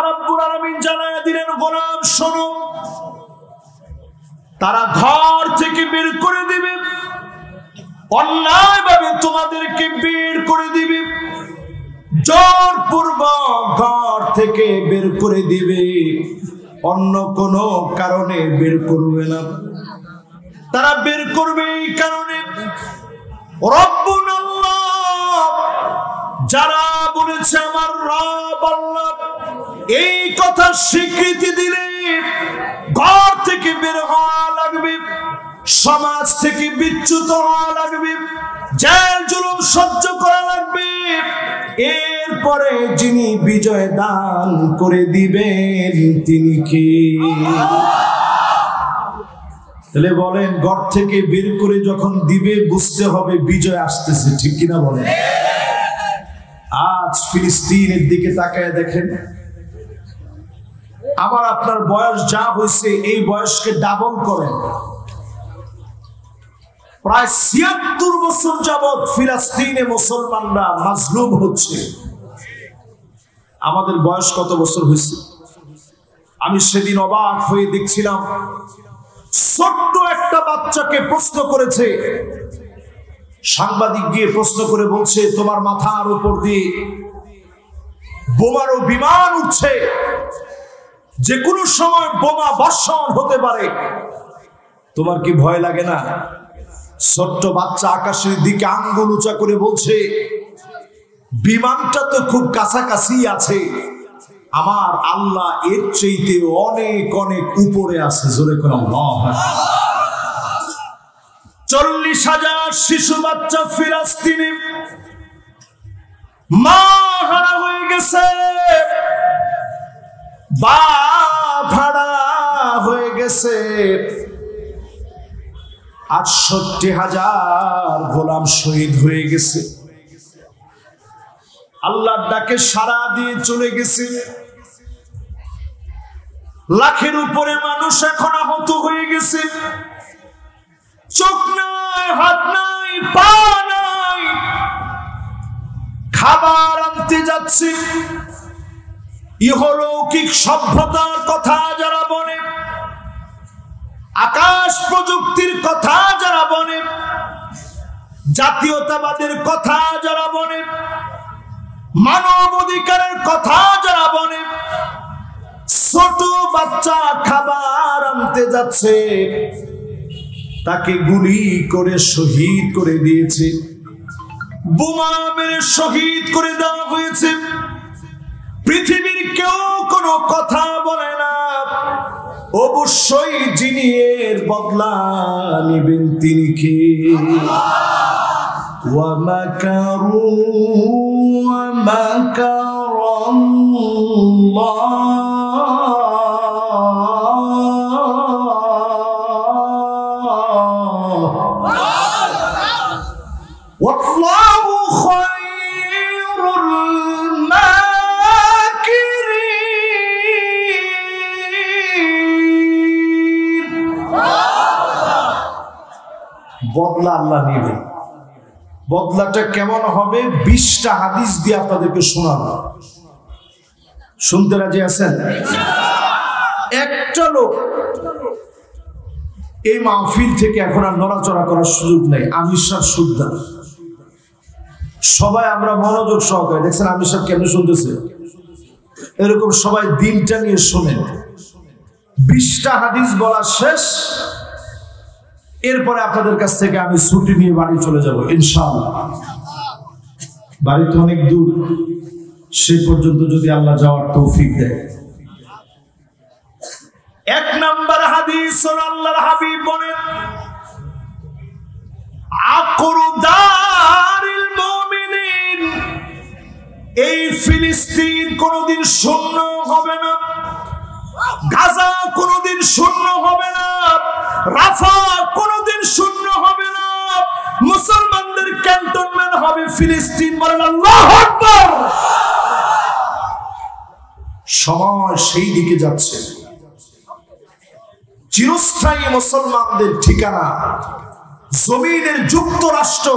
রাব্বুল আলামিন জানায়া দিলেন, গোলাম শোনো, তারা ঘর থেকে বের করে দিবে, অন্যায়ভাবে তোমাদেরকে বের করে দিবে, জোরপূর্বক ঘর থেকে বের করে দিবে, অন্য কোনো কারণে বের করবে না। তারা বের করবে এই কারণে, রব্বুল আল্লাহ, যারা বলেছে আমার রব আল্লাহ, এই কথা স্বীকৃতি দিলে ঘর থেকে বের হওয়া লাগবে, সমাজ থেকে বিচ্যুত হওয়া লাগবে, জেল জুলুম সহ্য করা লাগবে। এরপরে যিনি বিজয় দান করে দিবেন তিনি কে? তাহলে বলেন, ঘর থেকে বের করে যখন দিবে বুঝতে হবে বিজয় আসতেছে, ঠিক কিনা বলেন? আজ ফিলিস্তিনের দিকে তাকায় দেখেন, আমার আপনার বয়স যা হয়েছে এই বয়সকে ডাবল করেন, প্রায় ৭৬ বছর যাবৎ ফিলিস্তিনে মুসলমানরা মাজলুম হচ্ছে। আমাদের বয়স কত বছর হয়েছে? আমি সেদিন অবাক হয়ে দেখছিলাম, ছোট্ট একটা বাচ্চাকে প্রশ্ন করেছে সাংবাদিক, গিয়ে প্রশ্ন করে বলছে, তোমার মাথার উপর দিয়ে বোমারও বিমান উঠছে, যে কোনো সময় বোমা বর্ষণ হতে পারে, তোমার কি ভয় লাগে না? ছোট্ট বাচ্চা আকাশের দিকে আঙ্গুল উঁচা করে বলছে, বিমানটা তো খুব কাছাকাছি আছে, আমার আল্লাহ এর চাইতে অনেক অনেক উপরে আছে। জোরে করে আল্লাহু আকবার। ৪০,০০০ শিশু বাচ্চা ফিলিস্তিনে মা হারা হয়ে গেছে, বাপ হারা হয়ে গেছে, ৬৮,০০০ গোলাম শহীদ হয়ে গেছে, আল্লাহর ডাকে সাড়া দিয়ে চলে গেছে। লাখের উপরে মানুষ এখন আহত হয়ে গেছে, চোখ নাই, হাত নাই, পা নাই, খাবার আনতে যাচ্ছে। ইহলৌকিক সভ্যতার কথা যারা বলে, আকাশ প্রযুক্তির কথা যারা বলে, জাতীয়তাবাদের কথা যারা বলে, মানব অধিকারের কথা যারা বলে, ছোট বাচ্চা খাবার আনতে যাচ্ছে, তাকে গুলি করে শহীদ করে দিয়েছে, বোমা মেরে শহীদ করে দেওয়া হয়েছে। পৃথিবীর কেউ কোনো কথা বলে না, অবশ্যই যিনি এর বদলা নিবেন তিনি কে? ওয়া মাকারু ওয়া মাকারাল্লাহ ওয়াল্লাহু খায়রুল মাকিরিন। বদলা আল্লাহ নেবেন। বদলাটা কেমন হবে? ২০টা হাদিস দিয়ে আপনাদেরকে শোনাবো। শুনতে রাজি আছেন? একটা লোক এই মাহফিল থেকে এখন আর নড়াচড়া করার সুযোগ নেই। আমির সাহেব শুদ্ধা, সবাই আমরা মনোযোগ সহকারে দেখছেন আমির সাহেব কেমনে শুনতেছে, এরকম সবাই দিনটা নিয়ে শোনেন। ২০টা হাদিস বলা শেষ, এরপরে আপনাদের কাছ থেকে আমি ছুটি নিয়ে বাড়ি চলে যাব ইনশাআল্লাহ। বাড়ি তো অনেক দূর, সে পর্যন্ত যদি আল্লাহ যাওয়ার তৌফিক দেয়। ১ নম্বর হাদিস, আল্লাহর হাবিব বলেন, আকরু দারিল মুমিনিন, এই ফিলিস্তিন কোনোদিন শূন্য হবে না, গাজা কোনোদিন শূন্য হবে না, রাফা কোনোদিন শূন্য হবে না, মুসলমানদের ক্যান্টনমেন্ট হবে ফিলিস্তিন। বলেন আল্লাহু আকবার। সময় সেই দিকে যাচ্ছে, চিরস্থায়ী মুসলমানদের ঠিকানা জমিনের যুক্তরাষ্ট্র,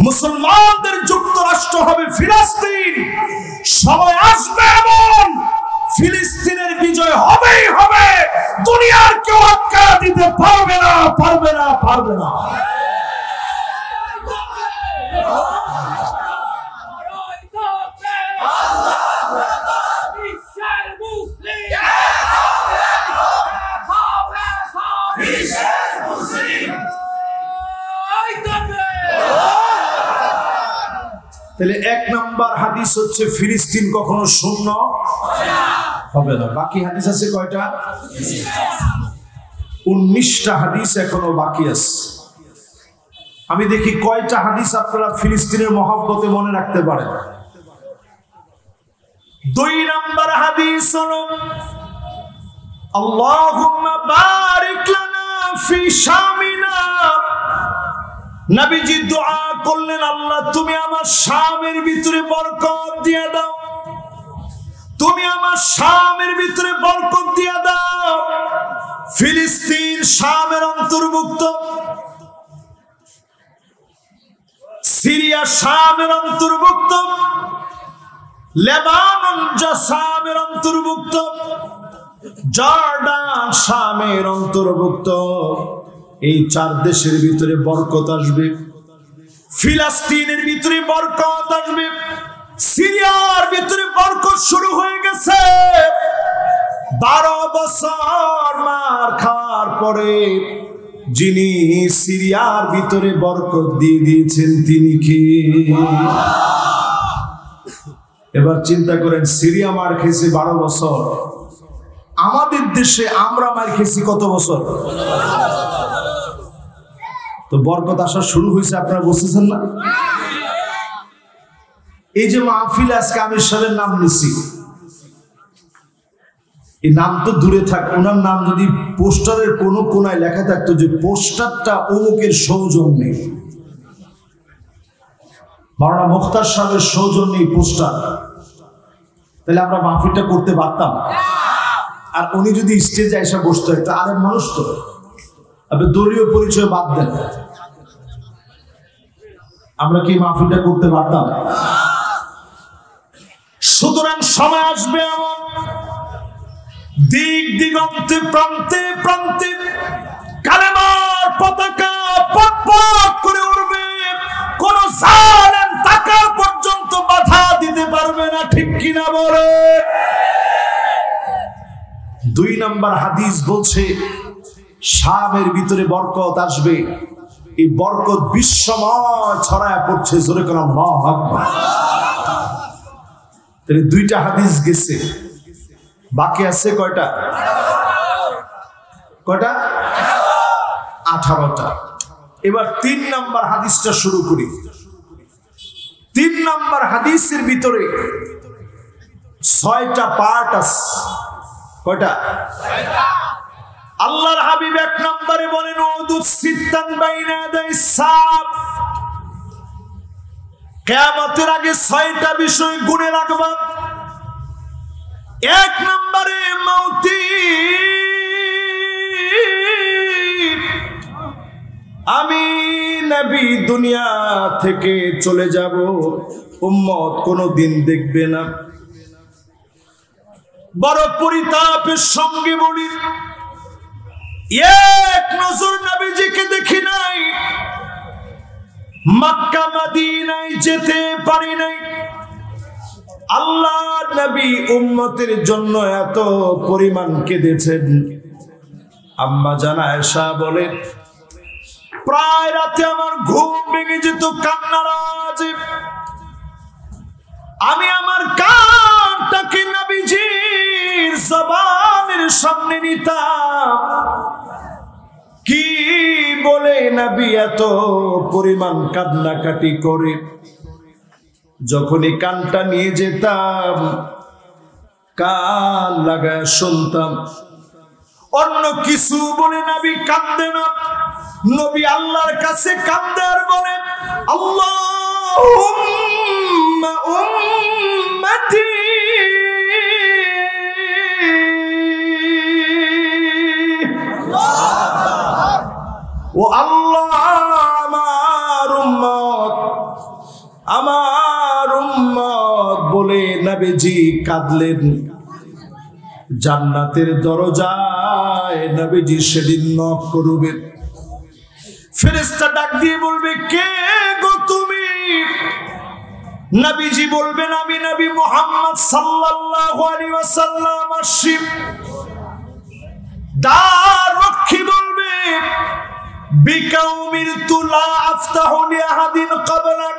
মুসলমানদের যুক্তরাষ্ট্র হবে ফিলিস্তিন। সময় আসবে এমন ফিলিস্তিনের বিজয় হবেই হবে, দুনিয়ার কেউ আটকা দিতে পারবে না, পারবে না, পারবে না। তাহলে 1 নাম্বার হাদিস হচ্ছে ফিলিস্তিন কখনো শূন্য হবে না। বাকি হাদিস আছে কয়টা? 19টা হাদিস এখনো বাকি আছে। আমি দেখি কয়টা হাদিস আপনারা ফিলিস্তিনের মহব্বতে মনে রাখতে পারেন। 2 নাম্বার হাদিস হলো আল্লাহুম্মা বারিক লানা ফি শামিনা। নবীজি দোয়া করলেন, আল্লাহ তুমি আমার শামের ভিতরে বরকত দিয়ে দাও, তুমি আমার শামের ভিতরে বরকত দিয়ে দাও। ফিলিস্তিন শামের অন্তর্ভুক্ত, সিরিয়া শামের অন্তর্ভুক্ত, লেবানন শামের অন্তর্ভুক্ত, জর্ডান শামের অন্তর্ভুক্ত। এই 4 দেশের ভিতরে বরকত আসবে, ফিলিস্তিনের ভিতরে বরকত আসবে, সিরিয়ার ভিতরে বরকত শুরু হয়ে গেছে। 12 বছর মার খাওয়ার পরে যিনি সিরিয়ার ভিতরে বরকত দিয়ে দিয়েছেন তিনি কি? এবার চিন্তা করেন, সিরিয়া মার খেয়েছে 12 বছর, আমাদের দেশে আমরা মার খেয়েছি কত বছর? তো বরকত আসা শুরু হয়েছে, আপনারা বুঝতেছেন না? এই যে মাহফিল আজকে আমির সাহেবের নাম নিছি, এই নাম তো দূরে থাক, ওনার নাম যদি পোস্টারের কোনো কোনায় লেখা থাকতো যে পোস্টারটা অমুকের সৌজন্যে, মাওলানা মুখতার সাহেবের সৌজন্যে পোস্টার, তাহলে আমরা মাহফিলটা করতে পারতাম। আর উনি যদি স্টেজে এসে বসতো, একটা আরেক মানুষ তো, আপনি দলীয় পরিচয় বাদ দেন, আমরা কি মাহফিলটা করতে পারতাম? সুতরাং সময় আসবে এমন, দিক দিগন্তে প্রান্তে প্রান্তে কালেমার পতাকা পটপট করে উঠবে, কোন জালেম টাকা পর্যন্ত বাধা দিতে পারবে না, ঠিক কিনা বলে? 2 নাম্বার হাদিস বলছে শামের ভিতরে বরকত আসবে, এই বরকত বিশ্বময় ছড়ায় পড়ছে, জোরে কোন আল্লাহু আকবার। তাহলে 2টা হাদিস গেছে, বাকি আছে কয়টা? কয়টা? 18টা। এবার 3 নাম্বার হাদিসটা শুরু করি। 3 নাম্বার হাদিসের ভিতরে 6টা পার্ট আছে। কয়টা? 6টা। আল্লাহর হাবিব 1 নম্বরে বলেন উদুস সিত্তান বাইনা ইয়াদাইস সাব, কিয়ামতের আগে 6টা বিষয় গুণে রাখবা। 1 নম্বরে মৌতি, আমি নবী দুনিয়া থেকে চলে যাব, উম্মত কোনদিন দেখবে না। বড় পরিতাপের সঙ্গে বলি, এক নজর নবীজিকে দেখি নাই, মক্কা মদিনায় যেতে পারি নাই। আল্লাহ নবী উম্মতের জন্য এত পরিমাণ কেঁদেছেন। আম্মা জান আয়েশা বলে, প্রায় রাতে আমার ঘুম ভেঙে যেত কান্নার আওয়াজে। আমি আমার কানটাকে নবীজির জবানের সামনে নিতাম, কি বলে নবী এত পরিমাণ কান্নাকাটি করে। যখনই কানটা নিয়ে যেতাম, কান লাগায় শুনতাম, অন্য কিছু বলে নবী কান্দে না। নবী আল্লাহর কাছে কান্দে আর বলে, আল্লাহুম্মা উম্মতি, ও আল্লাহ আমার উম্মত, আমার উম্মত বলে নবীজি কাঁদলেন। জান্নাতের দরজায় নবীজি সেদিন নক করবেন। ফেরেশতা ডাক দিয়ে বলবে, কে গো তুমি? নবীজি বলবেন, আমি নবী মুহাম্মদ সাল্লাল্লাহু আলাইহি ওয়াসাল্লাম আসছি। দ্বার রক্ষী বলবে, বিকাউমির তুলা আফতাহু লিআহাদিন ক্বাবলাক,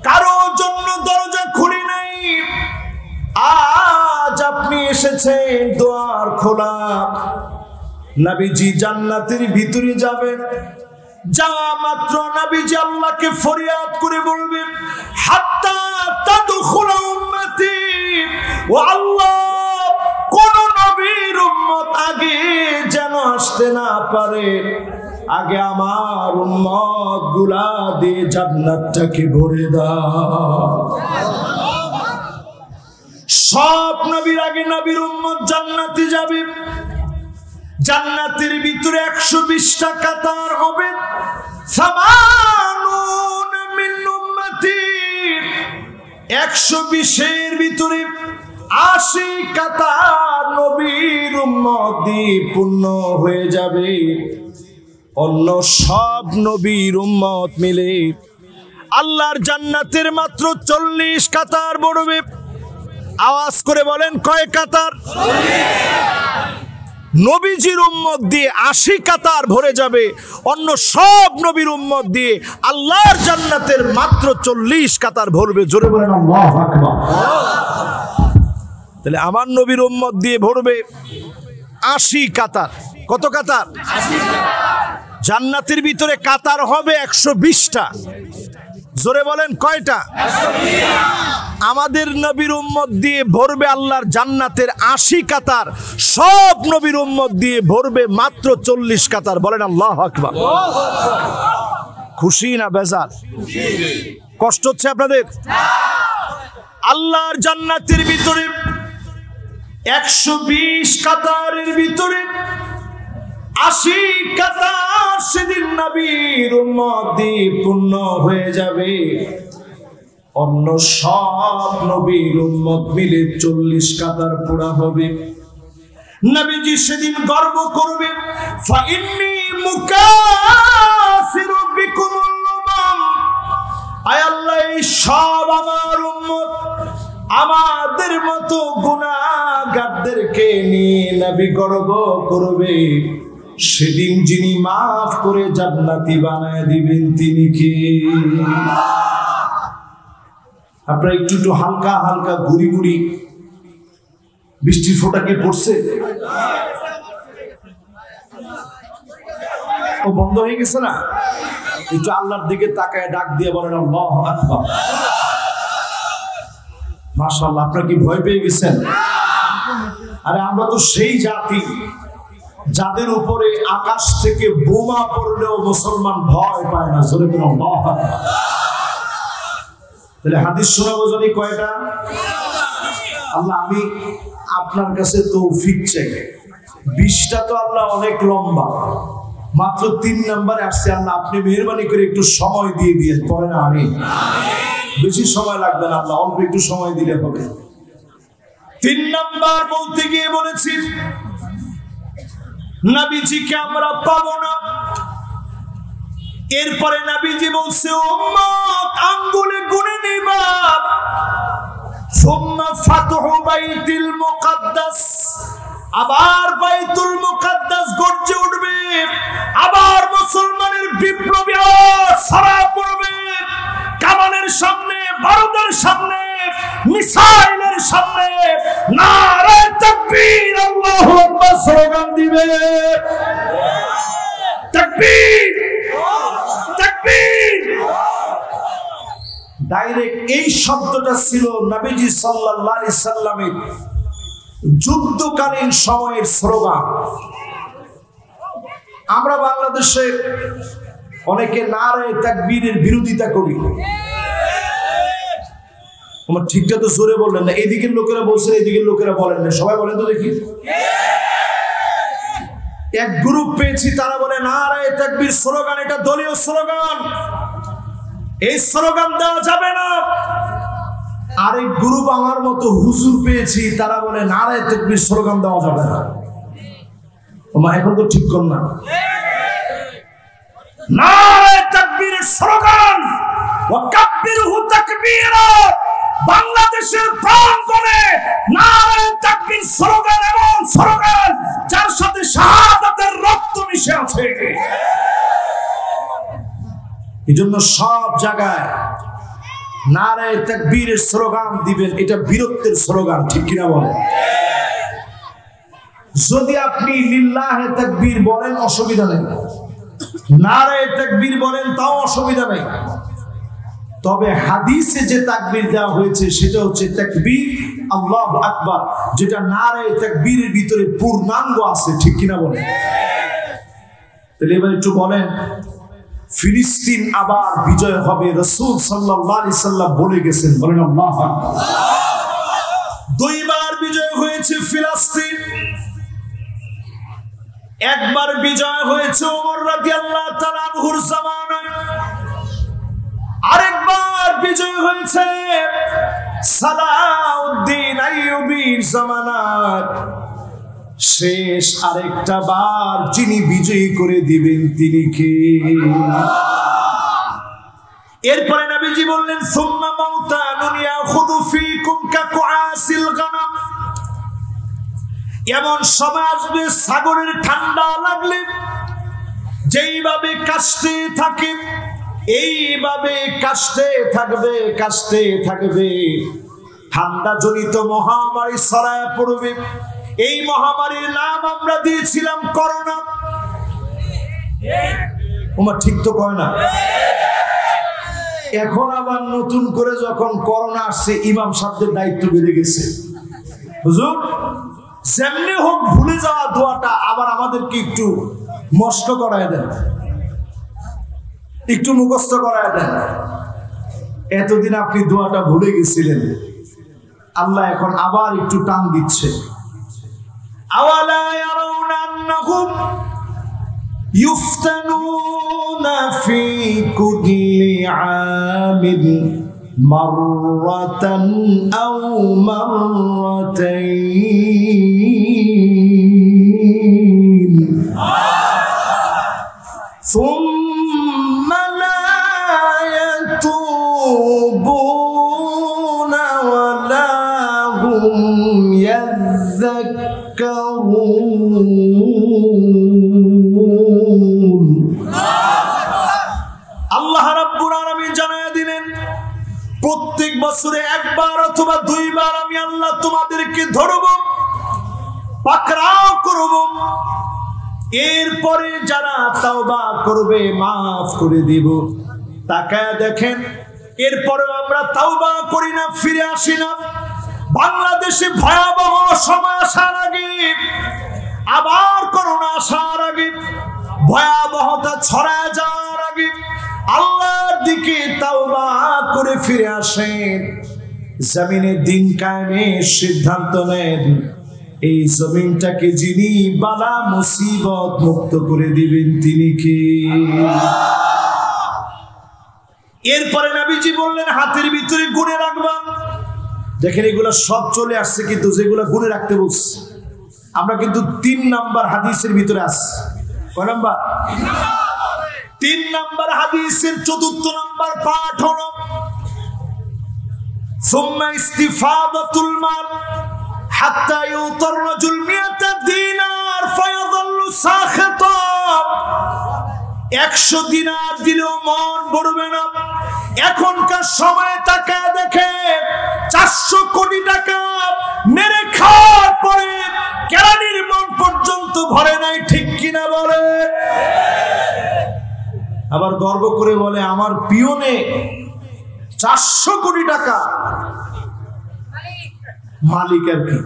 কারো জন্য দরজা খুলি নাই, আজ আপনি এসেছেন, দ্বার খোলা। নবীজি জান্নাতের ভিতরে যাবেন, যাওয়া মাত্র নবীজি আল্লাহকে ফরিয়াদ করে বলবেন, হাত্তা তাদখুল উম্মতি, ও আল্লাহ, কোন নবীর উম্মত আগে যেন আসতে না পারে, আগে আমার উম্মত গুলা দিয়ে জান্নাতটাকে ভরে দাও। সব নবীর আগে নবীর উম্মত জান্নাতে যাবে। জান্নাতের ভিতরে 120টা কাতার হবে। সামানুন মিন উম্মতি, 120 এর ভিতরে 80 কাতার নবীর উম্মত দিয়ে পূর্ণ হয়ে যাবে। অন্য সব নবীর উম্মত মিলে আল্লাহর জান্নাতের মাত্র 40 কাতার বড়বে। আওয়াজ করে বলেন, কয় কাতার? নবীজির উম্মত দিয়ে 80 কাতার ভরে যাবে। অন্য সব নবীর উম্মত দিয়ে আল্লাহর জান্নাতের মাত্র 40 কাতার ভরবে। জোরে বলেন আল্লাহু আকবার। তাহলে আমার নবীর উম্মত দিয়ে ভরবে 80 কাতার। কত কাতার? 80 কাতার। জান্নাতের ভিতরে কাতার হবে 120টা। জোরে বলেন, কয়টা? 120টা। আমাদের নবীর উম্মত দিয়ে ভরবে আল্লাহর জান্নাতের 80 কাতার। সব নবীর উম্মত দিয়ে ভরবে মাত্র 40 কাতার। বলেন আল্লাহু আকবার। খুশি না বেজার? কষ্ট হচ্ছে আপনাদের? আল্লাহর জান্নাতের ভিতরে 120 কাতারের ভিতরে 80 কাতার সেদিন নবীর উম্মত দিয়ে পূর্ণ হয়ে যাবে। অন্য সব নবীর উম্মত মিলে 40 কাতার পুরা হবে। নবীজি সেদিন গর্ব করবে, ফাইন্নী মুকাফিরু বিকুমুল উমাম, আয় আল্লাহ, এই সব আমার উম্মত, আমাদের মতো গুনাহগারদেরকে নিয়ে নবী গর্ব করবে। সেদিন যিনি মাফ করে জান্নাতি বানায় দিবেন তিনি কে? আপনারা একটু একটু হালকা হালকা ঘুরি ঘুরি বৃষ্টির ফোঁটা কি পড়ছে? ও বন্ধ হয়ে গেছে না? একটু আল্লাহর দিকে তাকায় ডাক দিয়ে বলেন আল্লাহু আকবার। মাশাআল্লাহ। আপনারা কি ভয় পেয়ে গেছেন? আরে আমরা তো সেই জাতি যাদের উপরে আকাশ থেকে বোমা পড়লেও মুসলমান ভয় পায় না। জোরে বলুন আল্লাহু আকবার। তাহলে হাদিস শোনাবো জানি কয়টা? আল্লাহ, আমি আপনার কাছে তৌফিক চাই। 20টা তো আল্লাহ অনেক লম্বা, মাত্র 3 নম্বরে আসছে। আল্লাহ, আপনি মেহেরবানি করে একটু সময় দিয়ে দিয়ে পড়ে না। আমি বেশি সময় লাগবে না, আল্লাহ অল্প একটু সময় দিলে হবে। 3 নম্বর বলতে গিয়ে বলেছি নবীজিকে আমরা পাবো না। এরপরে নবীজি বলছে, উম্মত আঙ্গুলে গুনে নিবা। সুম্মা ফাতহু বাইতুল মুকাদ্দাস, আবার বাইতুল মুকাদ্দাস গর্জে উঠবে। আবার মুসলমানের বিপ্লবী ছড়া পড়বে। কামানের সামনে, বারুদের সামনে, মিসাইলের সামনে নারে তাকবীর, আল্লাহু আকবার স্লোগান দিবে। তাকবীর, তাকবীর। ডাইরেক্ট এই শব্দটা ছিল নবীজি সাল্লাল্লাহু আলাইহি সাল্লামের যুদ্ধকালীন সময়ের স্লোগান। আমরা বাংলাদেশে অনেকে নারে তাকবীরের বিরোধিতা করি। আমার ঠিকটা তো জোরে বললেন না। এদিকের লোকেরা বলছেন, এদিকের লোকেরা বলেন না। সবাই বলেন তো দেখি। এক গ্রুপ পেয়েছি, তারা বলে নারে তাকবীর স্লোগান এটা দলীয় স্লোগান, এই স্লোগান দেওয়া যাবে না। আরেক গ্রুপ আমার মতো হুজুর পেয়েছি, তারা বলে নারায়ে তাকবীর স্লোগান দেওয়া যাবে না। এখন তো ঠিক কর না, নারায়ে তাকবীরের স্লোগান ওয়া কাব্বিরহু তাকবীরা, বাংলাদেশের প্রান্তরে নারায়ে তাকবীর স্লোগান এবং স্লোগান যার সাথে শাহাদাতের রক্ত মিশে আছে। এজন্য সব জায়গায় নারায়ে তাকবীরের স্লোগান দিবেন, এটা বীরত্বের স্লোগান, ঠিক কিনা বলেন? যদি আপনি লিল্লাহে তাকবীর বলেন অসুবিধা নেই, নারায়ে তাকবীর বলেন তাও অসুবিধা নেই, তবে হাদিসে যে তাকবীর দেওয়া হয়েছে সেটা হচ্ছে তাকবীর আল্লাহু আকবার, যেটা নারায়ে তাকবীরের ভিতরে পূর্ণাঙ্গ আছে, ঠিক কিনা বলেন? তাহলে এবার একটু বলেন, ফিলিস্তিন আবার বিজয় হবে, রাসূল সাল্লাল্লাহু আলাইহি সাল্লাম বলে গেছেন, বলেন আল্লাহু আকবার। দুইবার বিজয় হয়েছে ফিলিস্তিন, একবার বিজয় হয়েছে ওমর রাদিয়াল্লাহু তাআলা আনহুর জামানায়, আরেকবার বিজয় হয়েছে সালাউদ্দিন আইয়ুবীর জামানায়। শেষ আরেকটা বার যিনি বিজয়ী করে দিবেন তিনি কে? এরপরে নবীজি বললেন সুম্মা মাউতানুন ইয়াখুযু ফীকুম কাকুআসিল গানাম, এমন সময় আসবে সাগরের ঠান্ডা লাগলে যেইভাবে কাশতে থাকে এইভাবে কাশতে থাকবে, ঠান্ডা জনিত মহামারী ছড়ায় পড়বে। এই মহামারীর নাম আমরা দিয়েছিলাম করোনা। ওমা ঠিক তো কয় না? এখন আবার নতুন করে যখন করোনা আসছে, ইমাম সাহেবদের দায়িত্ব বেড়ে গেছে। হুজুর যেমনি হোক ভুলে যাওয়া দোয়াটা আবার আমাদেরকে একটু মস্ত করায় দেন, একটু মুখস্থ করায় দেন। এতদিন আপনি দোয়াটা ভুলে গেছিলেন, আল্লাহ এখন আবার একটু টান দিচ্ছে। আওয়ালা ইয়ারাউনা আন্নাহুম ইফতানুনা ফি কুল্লি আমিন মাররাতান আও মাররাতাইন সুম্মা লা ইয়াতুবুনা ওয়ালা হুম ইয়াযাক্কারুন। আল্লাহ রাব্বুল আলামিন জানায় দিলেন, প্রত্যেক বছরে একবার অথবা দুইবার আমি আল্লাহ তোমাদেরকে ধরব, পাকড়াও করব, এরপরে যারা তাওবা করবে মাফ করে দিব। তাকায় দেখেন, এরপরেও আমরা তাওবা করি না, ফিরে আসি না। বাংলাদেশে ভয়াবহ সময় আসার আগে, আবার করোনা আসার আগে, ভয়াবহতা ছড়ায় যাওয়ার আগে আল্লাহর দিকে তাওবা করে ফিরে আসেন, জমিনে দিন কায়েমের সিদ্ধান্ত নেন। এই জমিনটাকে যিনি বালা মুসিবত মুক্ত করে দিবেন তিনি কে? এরপরে নবীজি বললেন হাতের ভিতরে গুণে রাখবা। দেখেন এগুলা সব চলে আসছে, কিন্তু যেগুলা গুণে রাখতে বলছে আমরা কিন্তু 3 নাম্বার হাদিসের ভিতরে আছি। কয় নাম্বার? 3 নাম্বার হাদিসের 4th নাম্বার পাঠ হলো সুম্মা ইস্তিফাদাতুল মাল হাত্তা ইউতার রাজুল 100 দিনার ফায়াযাল্লু সাখিতা। 100 দিনার দিলেও মন ভরবে না। এখনকার সময়ে টাকা দেখে 400 কোটি টাকা মেরে খাওয়ার পরে কেরানির মন পর্যন্ত ভরে নাই, ঠিক কিনা বলে? আবার গর্ব করে বলে আমার পিয়নে 400 কোটি টাকা, মালিক আর কি।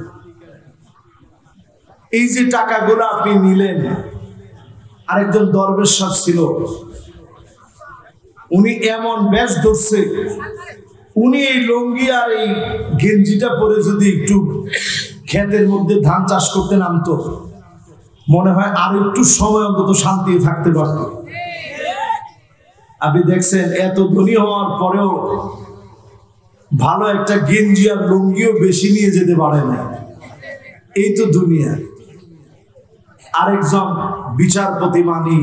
এই যে টাকাগুলো আপনি নিলেন, আরেকজন দরবেশ সাহেব ছিল, উনি এমন বেশ ধরছে, উনি এই লুঙ্গি আর এই গেঞ্জিটা পরে যদি একটু ক্ষেতের মধ্যে ধান চাষ করতে নামতো, মনে হয় আর একটু সময় অন্তত শান্তি থাকতে পারত। আপনি দেখছেন এত ধনী হওয়ার পরেও ভালো একটা গেঞ্জি আর লুঙ্গিও বেশি নিয়ে যেতে পারে না। এই তো দুনিয়া। আরেকজন বিচারপতি মানি,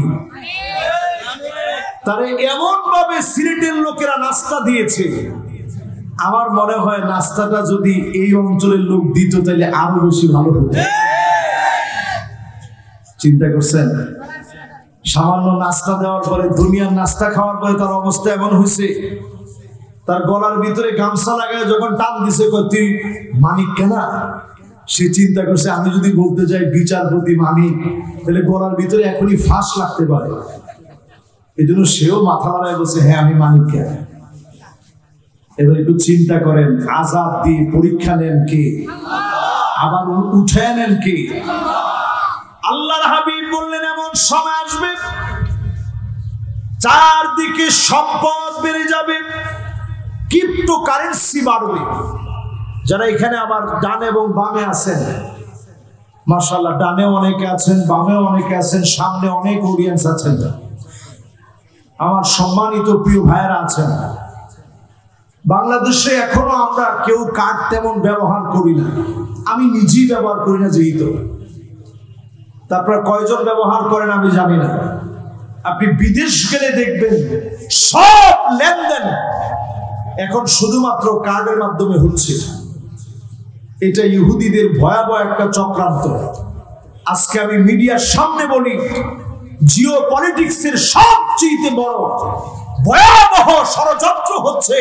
তারে এমন ভাবে সিলেটের লোকেরা নাস্তা দিয়েছে, আমার মনে হয় নাস্তাটা যদি এই অঞ্চলের লোক দিত তাহলে আরো বেশি ভালো হতো। চিন্তা করছেন, সামান্য নাস্তা দেওয়ার পরে, দুনিয়ার নাস্তা খাওয়ার পরে তার অবস্থা এমন হয়েছে, তার গলার ভিতরে গামছা লাগায় যখন টান দিছে, তুই মানিক কেনা, সে চিন্তা করছে আমি যদি বলতে যাই বিচারপতি মানিক, তাহলে গলার ভিতরে এখনই ফাঁস লাগতে পারে। এই জন্য সেও মাথা লড়াই বলছে, হ্যাঁ আমি মানিক কেনা। এবার একটু চিন্তা করেন, আযাব দিয়ে পরীক্ষা নেন কে, আবার উঠায় নেন কে? আল্লাহর হাবিব বললেন এমন সময় আসবে চারদিকে সম্পদ বেড়ে যাবে, ক্রিপ্টোকারেন্সি বাড়বে। যারা এখানে আবার ডান এবং বামে আছেন, মাশাআল্লাহ, ডানে অনেকে আছেন, বামে অনেকে আছেন, সামনে অনেক অডিয়েন্স আছেন, আমার সম্মানিত প্রিয় ভাইয়েরা আছেন। বাংলাদেশে এখনো আমরা কেউ কার্ড তেমন ব্যবহার করি না, আমি নিজেই ব্যবহার করি না যেহেতু। তারপর কয়জন ব্যবহার করেন আমি জানি না। আপনি বিদেশ গেলে দেখবেন সব লেনদেন এখন শুধুমাত্র কার্ডের মাধ্যমে হচ্ছে। এটা ইহুদিদের ভয়াবহ একটা চক্রান্ত। আজকে আমি মিডিয়ার সামনে বলি, জিও পলিটিক্সের সবচেয়ে বড় ভয়াবহ ষড়যন্ত্র হচ্ছে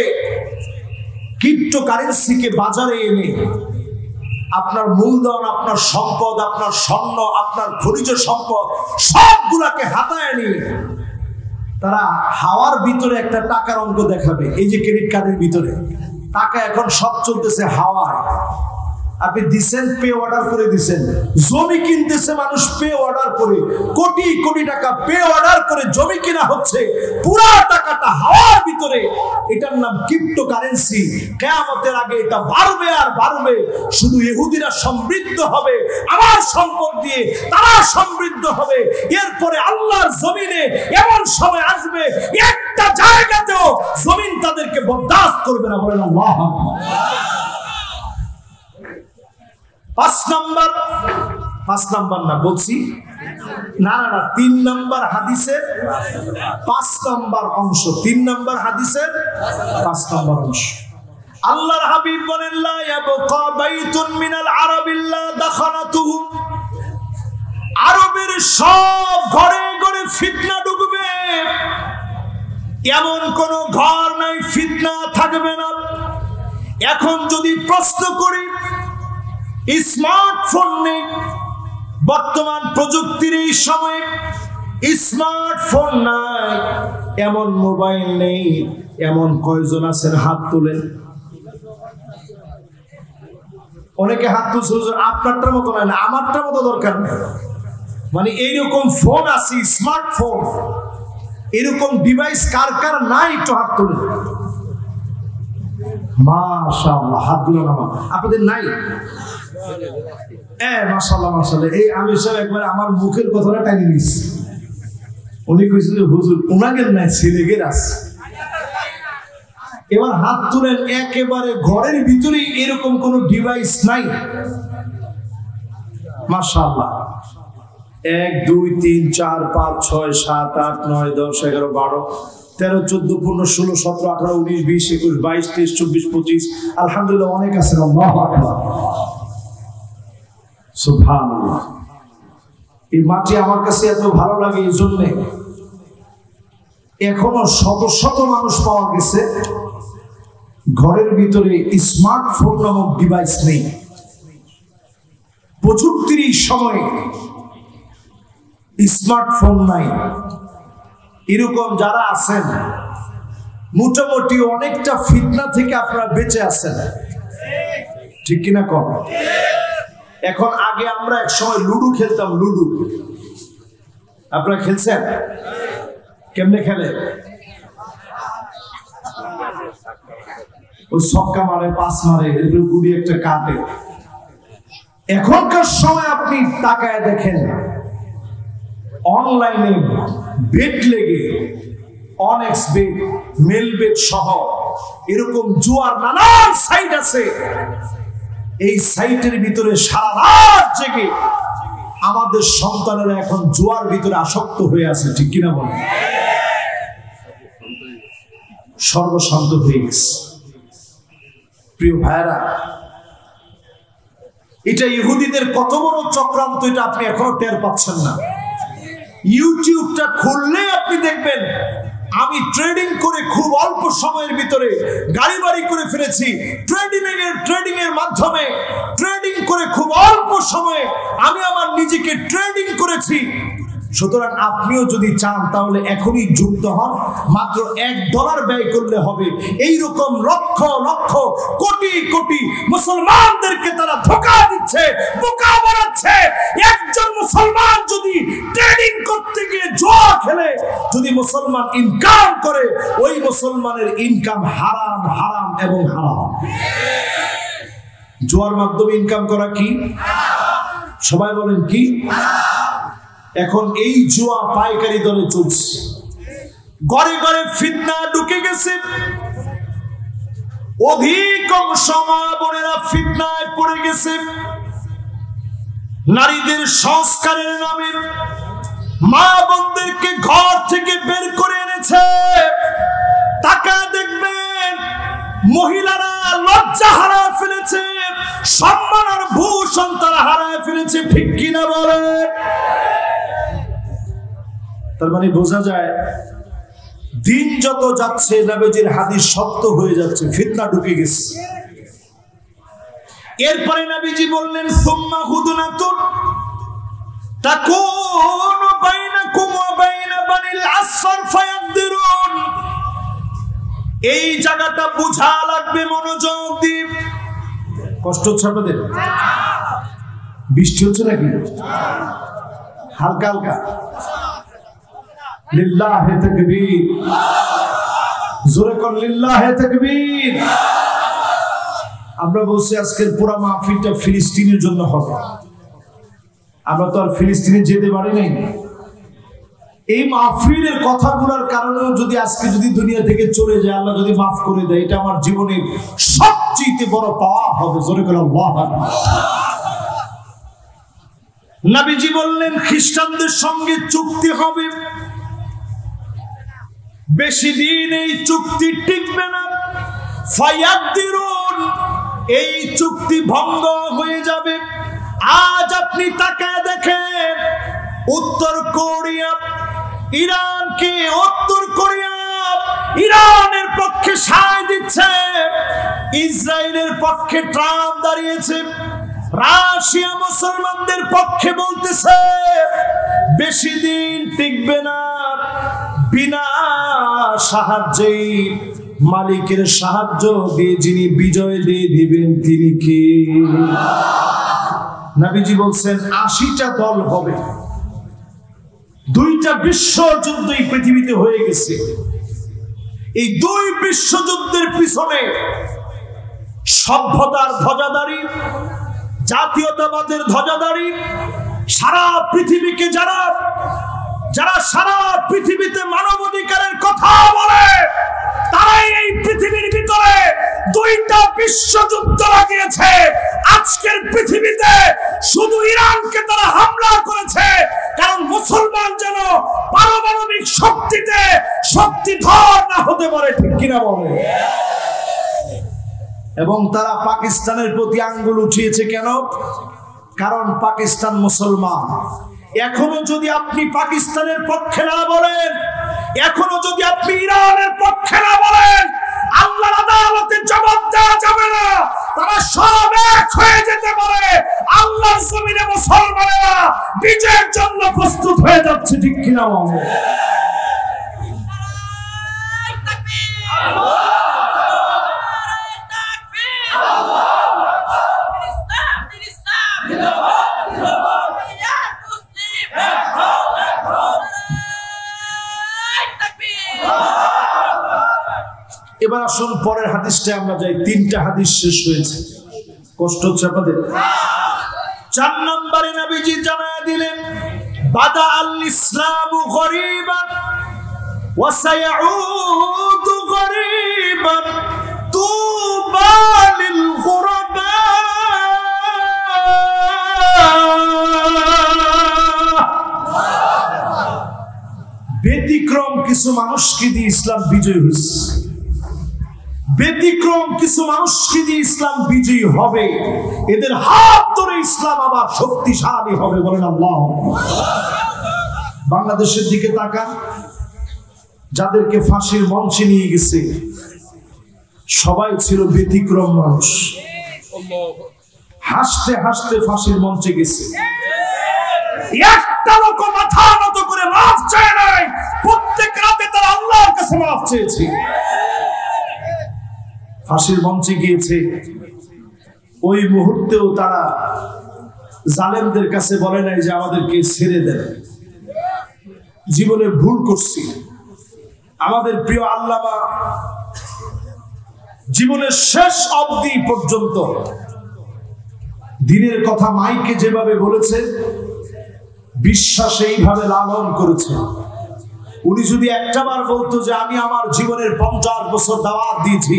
ক্রিপ্টোকারেন্সিকে বাজারে এনে আপনার মূলধন, আপনার সম্পদ, আপনার স্বর্ণ, আপনার খনিজ সম্পদ সবগুলাকে হাতায় নিয়ে তারা হাওয়ার ভিতরে একটা টাকার অঙ্ক দেখাবে। এই যে ক্রেডিট কার্ডের ভিতরে টাকা এখন সব চলতেছে হাওয়ায়। আপনি দিচ্ছেন, পে অর্ডার করে দিচ্ছেন, জমি কিনতেছে মানুষ পে অর্ডার করে, কোটি কোটি টাকা পে অর্ডার করে জমি কিনা হচ্ছে, পুরা টাকাটা হাওয়ার ভিতরে। এটার নাম ক্রিপ্টোকারেন্সি। কিয়ামতের আগে এটা বাড়বে আর বাড়বে। শুধু ইহুদিরা সমৃদ্ধ হবে আমার সম্পদ দিয়ে, তারা সমৃদ্ধ হবে। এরপরে আল্লাহর জমিনে এমন সময় আসবে একটা জায়গাতেও জমিন তাদেরকে বরদাস্ত করবে না। বলেন আল্লাহু আকবার। 5 নাম্বার না বলছি, না 3 নাম্বার হাদিসের 5 নাম্বার অংশ, 3 নাম্বার হাদিসের 5 নাম্বার অংশ। আল্লাহর হাবিব বলেন, লা ইয়াবকা বাইতুন মিনাল আরাবিল্লা দাখালাতুহু, আরবের সব ঘরে ঘরে ফিতনা ঢুকবে, এমন কোন ঘর নাই ফিতনা থাকবে না। এখন যদি প্রশ্ন করি, স্মার্টফোন নেই, বর্তমান প্রযুক্তির এই সময়ে স্মার্টফোন নাই, এমন মোবাইল নেই, এমন কয়জন আছেন? হাত তোলেন। অনেকে হাত তুলছে, আপনারটার মতো না, আমারটার মতো দরকার নেই। মানে এইরকম ফোন আছে, স্মার্টফোন, এরকম ডিভাইস কার কার নাই? একটু হাত তোলেন। মাশাআল্লাহ, হাতগুলো নামা। আপনাদের নাই? মাশাআল্লাহ মাশাআল্লাহ। এই আমি সব একবার আমার মুখের কথাটা টানি নিস। উনি কইছেন যে হুজুর উনাদের নাই, ছেলেদের আছে। এবার হাত তুলেন, একেবারে ঘরের ভিতরেই এরকম কোন ডিভাইস নাই? মাশাআল্লাহ। 1 2 3 4 5 6 7 8 9 10 11 12 13 14 15 16 17 18 19 20 21 22 23 24 25। আলহামদুলিল্লাহ, অনেক আছে। আল্লাহু আকবার, সুবহানাল্লাহ। এই মাটি আমার কাছে এত ভালো লাগে এই জন্যে, এখনো শত শত মানুষ পাওয়া গেছে ঘরের ভিতরে স্মার্টফোন নামক ডিভাইস নেই। প্রযুক্তির সময়ে স্মার্টফোন নাই, এরকম যারা আছেন মোটামুটি অনেকটা ফিতনা থেকে আপনারা বেঁচে আছেন, ঠিক কিনা কম? এখন আগে আমরা এক সময় লুডু খেলতাম, লুডু আপনারা খেলছেন? কেমনে খেলে? ওই ছক্কা মারে, পাঁচ মারে, এরপরে গুড়ি একটা কাটে। এখনকার সময় আপনি তাকায় দেখেন, অনলাইনে বেট লেগে অনেক্স বেট, মেল বেট সহ এরকম জুয়ার নানান সাইট আছে। এই সাইটের ভিতরে সারা রাত জেগে আমাদের সন্তানেরা এখন জুয়ার ভিতরে আসক্ত হয়ে আছে, ঠিক কিনা বলেন? সর্বশান্ত হয়ে গেছে। প্রিয় ভাইরা, এটা ইহুদিদের কত বড় চক্রান্ত, এটা আপনি এখনো টের পাচ্ছেন না। ইউটিউবটা খুললে আপনি দেখবেন আমি ট্রেডিং করে খুব অল্প সময়ের ভিতরে গাড়ি বাড়ি করে ফেলেছি। ট্রেডিং এর মাধ্যমে ট্রেডিং করে খুব অল্প সময়ে আমি আমার নিজেকে ট্রেডিং করেছি। সুতরাং আপনিও যদি চান তাহলে এখনই যুক্ত হন। মাত্র $1 ব্যয় করলে হবে। এইরকম লক্ষ লক্ষ কোটি কোটি মুসলমানদেরকে তারা ধোঁকা দিচ্ছে, বোকা বানাচ্ছে। একজন মুসলমান যদি ট্রেডিং করতে গিয়ে জুয়া খেলে যদি মুসলমান ইনকাম করে, ওই মুসলমানের ইনকাম হারাম, হারাম এবং হারাম। জুয়ার মাধ্যমে ইনকাম করা কি? সবাই বলেন কি? এখন এই জুয়া পাইকারি দরে চলছে, ঘরে ঘরে ফিতনা ঢুকে গেছে। অধিকাংশ মা বোনেরা ফিতনায় পড়ে গেছে। নারীদের সংস্কারের নামে মা বোনদেরকে ঘর থেকে বের করে এনেছে। টাকা দেখবেন মহিলারা লজ্জা হারায় ফেলেছে, সম্মান আর ভূষণ তারা হারায় ফেলেছে, ঠিক কিনা বলে? তার মানে বোঝা যায় দিন যত যাচ্ছে নবীজির হাদিস সত্য হয়ে যাচ্ছে, ফিতনা ঢুকে গেছে। এরপরে নবীজি বললেন সুম্মা হুদনাতুন তাকুনু বাইনাকুম ওয়া বাইনা বানিল আসফার ফায়াকদিরুন। এই জায়গাটা বুঝা লাগবে, মনোযোগ দিয়ে। কষ্ট হচ্ছে আপনাদের? বৃষ্টি হচ্ছে নাকি? হালকা হালকা। লিল্লাহে তাকবীর, জোরে কোন লিল্লাহে তাকবীর। আমরা বলছি আজকের পুরো মাহফিলটা ফিলিস্তিনের জন্য হবে। আমরা তো আর ফিলিস্তিনে যেতে পারি নাই। এই মাহফিলের কথাগুলোর কারণেও যদি আজকে যদি দুনিয়া থেকে চলে যায়, আল্লাহ যদি মাফ করে দেয়, এটা আমার জীবনের সবচেয়ে বড় পাওয়া হবে। জোরে কোন আল্লাহু আকবার। নবীজি বললেন খ্রিস্টানদের সঙ্গে চুক্তি হবে, বেশি দিন এই চুক্তি টিকবে না। ফায়াকদিরুন, এই চুক্তি ভঙ্গ হয়ে যাবে। আজ আপনি তাকায় দেখেন উত্তর কোরিয়া ইরানকে, উত্তর কোরিয়া ইরানের পক্ষে সায় দিচ্ছে, ইসরায়েলের পক্ষে ট্রাম্প দাঁড়িয়েছে, রাশিয়া মুসলমানদের পক্ষে বলতেছে বেশি দিন টিকবে না। বিনা সাহায্যে, মালিকের সাহায্য দিয়ে যিনি বিজয় দিয়ে দিবেন তিনি কে? নবীজি বলছেন 80টা দল হবে। 2টা বিশ্বযুদ্ধ এই পৃথিবীতে হয়ে গেছে। এই 2 বিশ্বযুদ্ধের পিছনে সভ্যতার ধ্বজাধারী, জাতীয়তাবাদের ধ্বজাধারী, সারা পৃথিবীকে যারা সারা পৃথিবীতে মানবাধিকারের কথা বলে, তারাই এই পৃথিবীর ভিতরে 2টা বিশ্বযুদ্ধ লাগিয়েছে। আজকের পৃথিবীতে শুধু ইরানকে তারা হামলা করেছে কারণ মুসলমান যেন পারমাণবিক শক্তিতে শক্তিধর না হতে পারে, ঠিক কিনা বলে? এবং তারা পাকিস্তানের প্রতি আঙ্গুল উঠিয়েছে কেন? কারণ পাকিস্তান মুসলমান। এখনো যদি আপনি পাকিস্তানের পক্ষে না বলেন, এখনো যদি আপনি ইরানের পক্ষে না বলেন, আল্লাহর আদালতে জবাব দেওয়া যাবে না। তারা সব এক হয়ে যেতে পারে। আল্লাহর জমিনে মুসলমানেরা বিজয়ের জন্য প্রস্তুত হয়ে যাচ্ছে, ঠিক কিনা বলে? এবার আসুন পরের হাদিসটা আমরা যাই। 3টা হাদিস শেষ হয়েছে। কষ্ট হচ্ছে আপনাদের? 4 নম্বরে নবীজি জানায় দিলেন বাদা আল ইসলামু গরীবান ওয়া সায়াউদু গরীবান লিল গুরবা ব্যতিক্রম কিছু মানুষকে দিয়ে ইসলাম বিজয় হয়েছে, ব্যতিক্রম কিছু মানুষকে দিয়ে ইসলাম বিজয়ী হবে, এদের হাত ধরে ইসলাম আবার শক্তিশালী হবে। বলেন আল্লাহ। বাংলাদেশের দিকে তাকান, যাদেরকে ফাঁসির মঞ্চে নিয়ে গেছে সবাই ছিল ব্যতিক্রম মানুষ। হাসতে হাসতে ফাঁসির মঞ্চে গেছে, একটা লোক মাথা নত করে মাফ চায় নাই। প্রত্যেক রাতে তারা আল্লাহর কাছে মাফ চেয়েছে। ফাঁসির মঞ্চে গিয়েছে, ওই মুহূর্তেও তারা জালেমদের কাছে বলে নাই যে আমাদেরকে ছেড়ে দেন, জীবনে ভুল করছি। আমাদের প্রিয় আল্লামা জীবনের শেষ অবধি পর্যন্ত দিনের কথা মাইকে যেভাবে বলেছে, বিশ্বাস এইভাবে লালন করেছে। উনি যদি একটাবার বলতো যে আমি আমার জীবনের 50 বছর দাওয়াত দিয়েছি,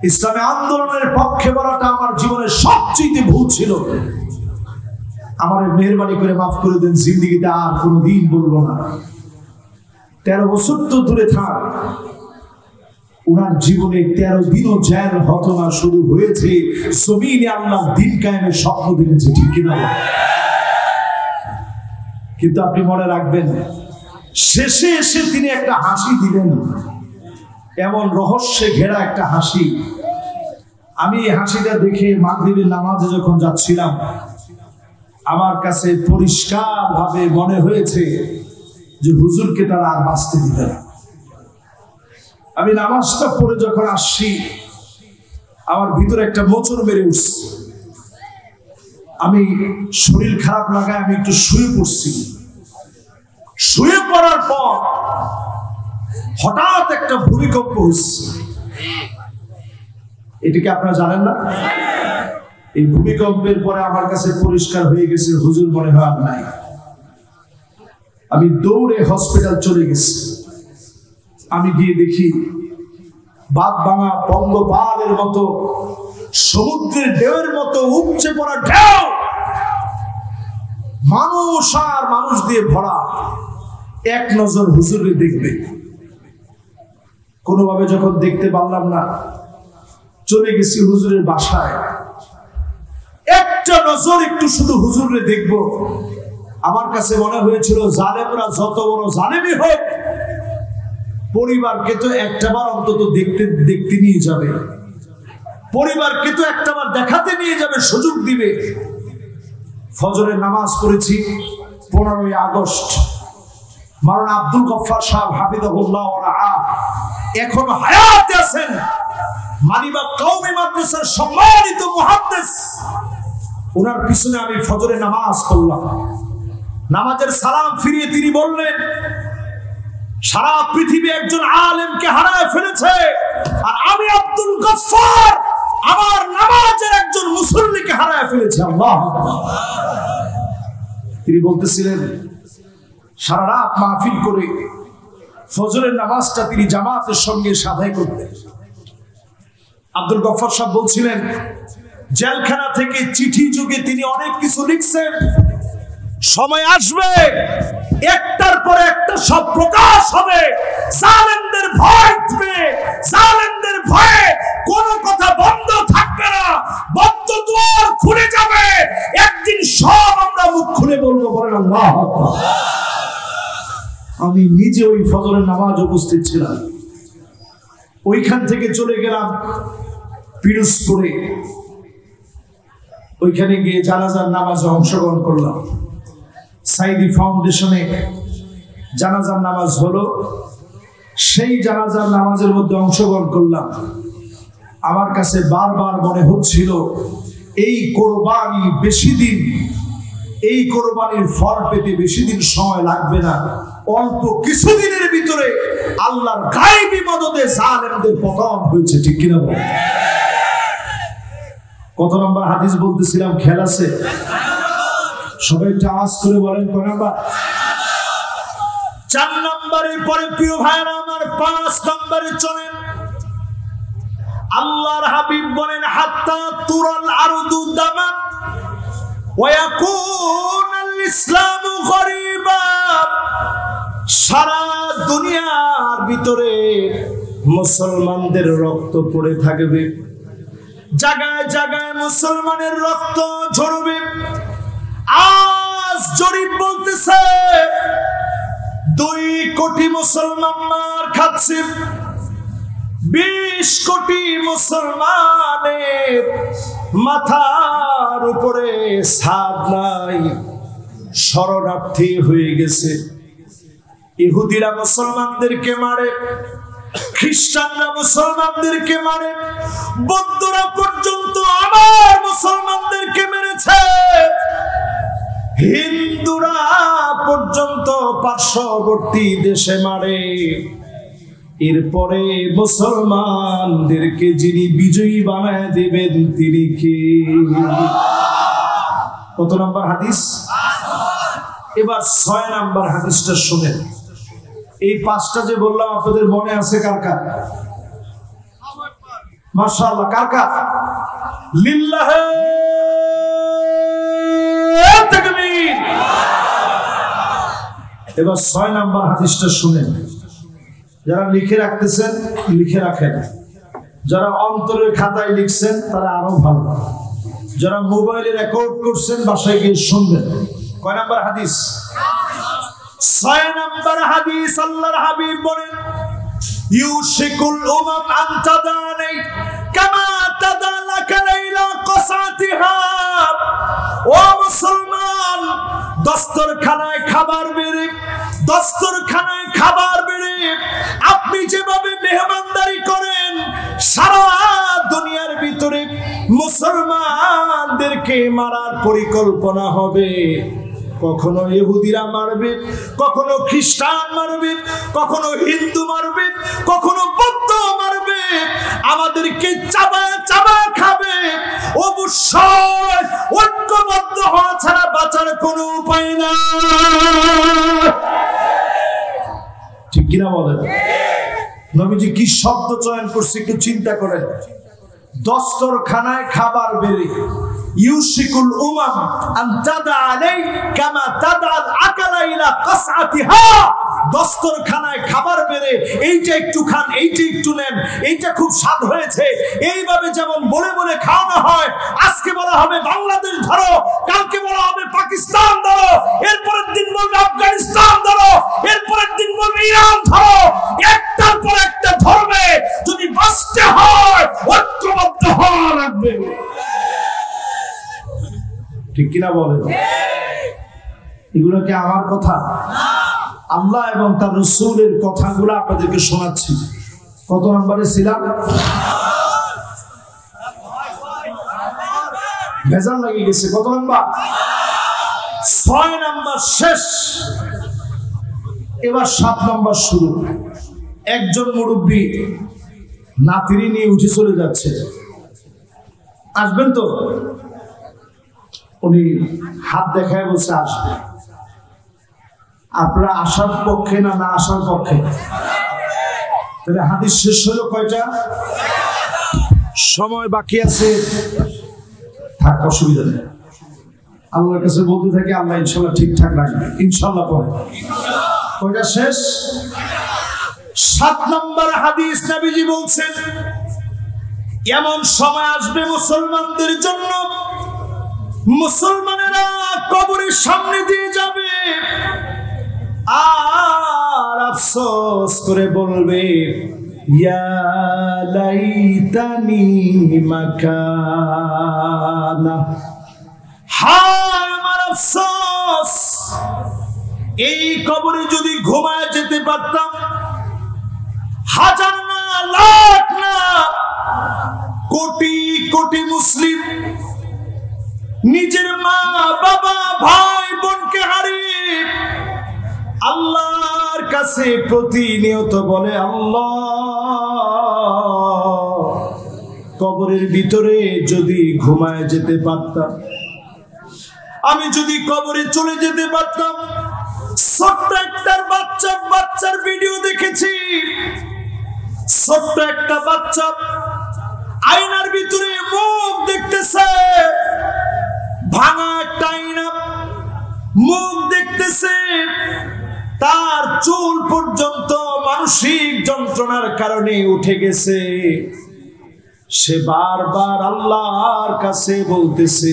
ইসলামী আন্দোলনের পক্ষে বলাটা আমার জীবনের সবচেয়ে ভুল ছিল, আমার মেহেরবানি করে মাফ করে দেন, জিন্দেগিতে আর কোনোদিন বলবো না। 13 বছর তো দূরে থাক, উনার জীবনে 13 দিনও জেল হতো না, শুরু হয়েছে জমিনে আল্লাহ দিন কায়েমের স্বপ্ন দেখেছে, ঠিক কিনা? কিন্তু আপনি মনে রাখবেন, শেষে এসে তিনি একটা হাসি দিলেন, এমন রহস্যে ঘেরা একটা হাসি। আমি এই হাসিটা দেখে মাগরিবের নামাজে যখন যাচ্ছিলাম, আমার কাছে পরিষ্কার ভাবে মনে হয়েছে যে হুজুরকে তারা আর বাঁচতে দিবে না। আমি নামাজটা পড়ে যখন আসছি, আমার ভিতরে একটা মোচড় মেরে উঠছে। আমি শরীর খারাপ লাগায় আমি একটু শুয়ে পড়ছি। শুয়ে পড়ার পর হঠাৎ একটা ভূমিকম্প হচ্ছে। এটাকে আপনারা জানেন না? এই ভূমিকম্পের পরে আমার কাছে পরিষ্কার হয়ে গেছে হুজুর মনে হয় নাই। আমি দৌড়ে হসপিটাল চলে গেছি। আমি গিয়ে দেখি বাদ ভাঙা পঙ্গপালের মতো, সমুদ্রের ঢেউয়ের মতো উপচে পড়া ঢেউ, মানুষ আর মানুষ দিয়ে ভরা। এক নজর হুজুরে দেখবে, কোনোভাবে যখন দেখতে পারলাম না, চলে গেছি হুজুরের বাসায়। একটা নজর একটু শুধু হুজুরে দেখব। আমার কাছে মনে হয়েছিল জালেমরা যত বড় জালেমই হোক, পরিবারকে তো একটাবার অন্তত দেখতে নিয়ে যাবে, পরিবারকে তো একটাবার দেখাতে নিয়ে যাবে, সুযোগ দিবে। ফজরের নামাজ পড়েছি 15ই আগস্ট। মাওলানা আব্দুল গফফার সাহেব হাফিজাহুল্লাহ ওয়া রাআ এখনো হায়াতে আছেন। মালিবাগ কওমি মাদ্রাসার সম্মানিত মুহাদ্দিস, ওনার পিছনে আমি ফজরের নামাজ পড়লাম। নামাজের সালাম ফিরিয়ে তিনি বললেন, সারা পৃথিবী একজন আলেমকে হারায় ফেলেছে, আর আমি আব্দুল গফফার আমার নামাজের একজন মুসল্লিকে হারায় ফেলেছি। আল্লাহু আকবার। তিনি বলতেছিলেন, সারা রাত মাহফিল করে ফজরের নামাজটা তিনি জামাতের সঙ্গে আদায় করতেন। আব্দুল গফফার সাহেব বলছিলেন, জেলখানা থেকে চিঠি যুগে তিনি অনেক কিছু লিখছেন। সময় আসবে, একটার পর একটা সব প্রকাশ হবে। জালেমদের ভয় থাকবে, জালেমদের ভয়ে কোনো কথা বন্ধ থাকবে না, বদ্ধ দুয়ার খুলে যাবে। একদিন সব আমরা মুখ খুলে বলবো। বলেন আল্লাহু আকবার। আমি নিজে ওই ফজরের নামাজ উপস্থিত ছিলাম। ওইখান থেকে চলে গেলাম পিরোজপুরে। ওইখানে গিয়ে জানাজার নামাজে অংশগ্রহণ করলাম। সাইদি ফাউন্ডেশনে জানাজার নামাজ হলো, সেই জানাজার নামাজের মধ্যে অংশগ্রহণ করলাম। আমার কাছে বারবার মনে হচ্ছিল এই কোরবানি বেশি দিন, এই কোরবানির ফল পেতে বেশি দিন সময় লাগবে না। অল্প কিছুদিনের ভিতরে আল্লাহর গায়বী মদদে জালেমদের পতন হয়েছে, ঠিক কিনা বলেন? কত নম্বর হাদিস বলতেছিলাম, খেয়াল আছে? সবাই একটু আওয়াজ করে বলেন কয় নাম্বার? 4 নম্বরের পরে প্রিয় ভাইরা আমার 5 নম্বরে চলেন। আল্লাহর হাবিব বলেন হাত্তা তুরাল আরদু দামান ওয়া ইয়াকুনাল ইসলামু গরিবা, সারা দুনিয়ার ভিতরে মুসলমানদের রক্ত পড়ে থাকবে, জায়গায় জায়গায় মুসলমানের রক্ত ঝরবে। আজ জরিপ বলতেছে 2 কোটি মুসলমান মার খাচ্ছে, 20 কোটি মুসলমানের মাথার উপরে ছাদ নাই, শরণার্থী হয়ে গেছে। ইহুদিরা মুসলমানদেরকে মারে, খ্রিস্টানরা মুসলমানদেরকে মারে, বৌদ্ধরা পর্যন্ত আমার মুসলমানদেরকে মেরেছে, হিন্দুরা পর্যন্ত পার্শ্ববর্তী দেশে মারে। এরপরে মুসলমানদেরকে যিনি বিজয়ী বানায় দেবেন তিনি কে? কত নম্বর হাদিস? এবার 6 নম্বর হাদিসটা শুনেন। এই 5টা যে বললাম আপনাদের মনে আছে কার কার? মাশাআল্লাহ, কার কার? লিল্লাহে তাকবীর। এবার 6 নম্বর হাদিসটা শুনেন। যারা লিখে রাখতেছেন লিখে রাখেন, যারা অন্তরের খাতায় লিখছেন তারা আরো ভালো, যারা মোবাইলে রেকর্ড করছেন বাসায় গিয়ে শুনবেন। কয় নম্বর হাদিস? 6 নম্বর হাদিস। আল্লাহর হাবিব বলেন ইউশিকুল উমাম আন তাদানি কামা তাদালাকা লাইলা কসাতিহা। ও মুসলমান, দস্তরখানায় খাবার বেড়ে, দস্তরখানায় খাবার বেড়ে আপনি যেভাবে মেহমানদারি করেন, সারা দুনিয়ার ভিতরে মুসলমানদেরকে মারার পরিকল্পনা হবে। কখনো ইহুদিরা মারবে, কখনো খ্রিস্টান মারবে, কখনো হিন্দু মারবে, কখনো বৌদ্ধ মারবে, আমাদেরকে চাবায় চাবায় খাবে। অবশ্যই ঐক্যবদ্ধ হওয়া ছাড়া বাঁচার কোনো উপায় না, ঠিক কিনা বলেন? নবীজি কি শব্দ চয়ন করছে একটু চিন্তা করেন। দস্তরখানায় খাবার বেড়ে, ইউশিকুল উমাম আন তাদা আলাই কামা তাদাল আকালা ইলা কাসআতিহা। দস্তরখানায় খাবার বেড়ে এইটা একটু খান, এইটা একটু নেন, এইটা খুব স্বাদ হয়েছে, এইভাবে যেমন বলে বলে খাওয়ানো হয়। আজকে বলা হবে বাংলাদেশ ধরো, কালকে বলা হবে পাকিস্তান ধরো, এরপরের দিন বলবে আফগানিস্তান ধরো, এরপরের দিন বলবে ইরান ধরো, একটার পর একটা ধরবে। যদি বাঁচতে হয় ঐক্যবদ্ধ হওয়া লাগবে, ঠিক কিনা বলেন? এগুলো কি আমার কথা? আল্লাহ এবং তার রাসূলের কথাগুলো আপনাদেরকে শোনাচ্ছি। কত নম্বরে ছিলাম? ভেজাল লাগিয়ে গেছে। কত নম্বর? 6 নম্বর শেষ। এবার 7 নম্বর শুরু। একজন মুরব্বী নাতিরি নিয়ে উঠে চলে যাচ্ছে, আসবেন তো? উনি হাত দেখায় বলছে আসবে। আপনারা আসার পক্ষে না না আসার পক্ষে? তাহলে হাদিস শেষ হলো কয়টা? সময় বাকি আছে, থাক, অসুবিধা নেই। আল্লাহর কাছে বলতে থাকি, আল্লাহ ইনশাল্লাহ ঠিকঠাক রাখবে। ইনশাল্লাহ পরে কয়টা শেষ? 7 নম্বর হাদিস। নবীজি বলছেন এমন সময় আসবে মুসলমানদের জন্য, মুসলমানেরা কবরের সামনে দিয়ে যাবে আর আফসোস করে বলবে ইয়া লাইতানি মাকানা। হায় আমার আফসোস, এই কবরে যদি ঘুমায় যেতে পারতাম। হাজার না, লাখ না, কোটি কোটি মুসলিম নিজের মা বাবা ভাই বোনকে হারিয়ে আল্লাহর কাছে প্রতিনিয়ত বলে আল্লাহ, কবরের ভিতরে যদি ঘুমায় যেতে পারতাম, আমি যদি কবরে চলে যেতে পারতাম। ছোট্ট একটা বাচ্চার ভিডিও দেখেছি। ছোট্ট একটা বাচ্চা আয়নার ভিতরে মুখ দেখতেছে, ভাঙা একটা আয়না, মুখ দেখতেছে, তার চুল পর্যন্ত মানসিক যন্ত্রণার কারণে উঠে গেছে। সে বারবার আল্লাহর কাছে বলতেছে,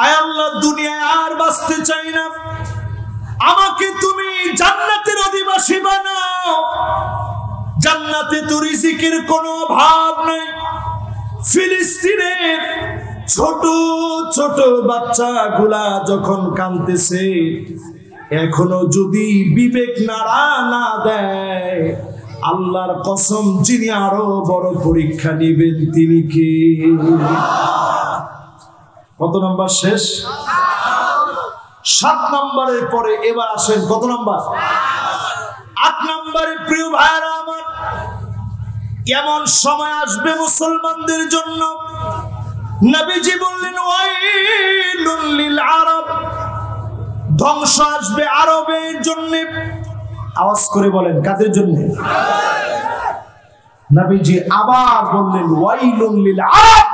আয় আল্লাহ, দুনিয়ায় আর বাঁচতে চাই না, আমাকে তুমি জান্নাতের অধিবাসী বানাও। জান্নাতে তো রিজিকের কোনো অভাব নাই। ফিলিস্তিনের ছোট ছোট বাচ্চাগুলা যখন কাঁদতেছে, এখনো যদি বিবেক নাড়া না দেয়, আল্লাহর কসম, যিনি আরো বড় পরীক্ষা নিবেন তিনি কে? কত নাম্বার শেষ? 7 নম্বরের পরে এবার আসেন কত নাম্বার? 8 নম্বরে। প্রিয় ভাইরা আমার, এমন সময় আসবে মুসলমানদের জন্য, নবীজি বললেন ওয়াইলুল লিল আরব, ধ্বংস আসবে আরবের জন্য। আওয়াজ করে বলেন, কাদের জন্য? নবীজি আবার বললেন ওয়াইলুল লিল আরব,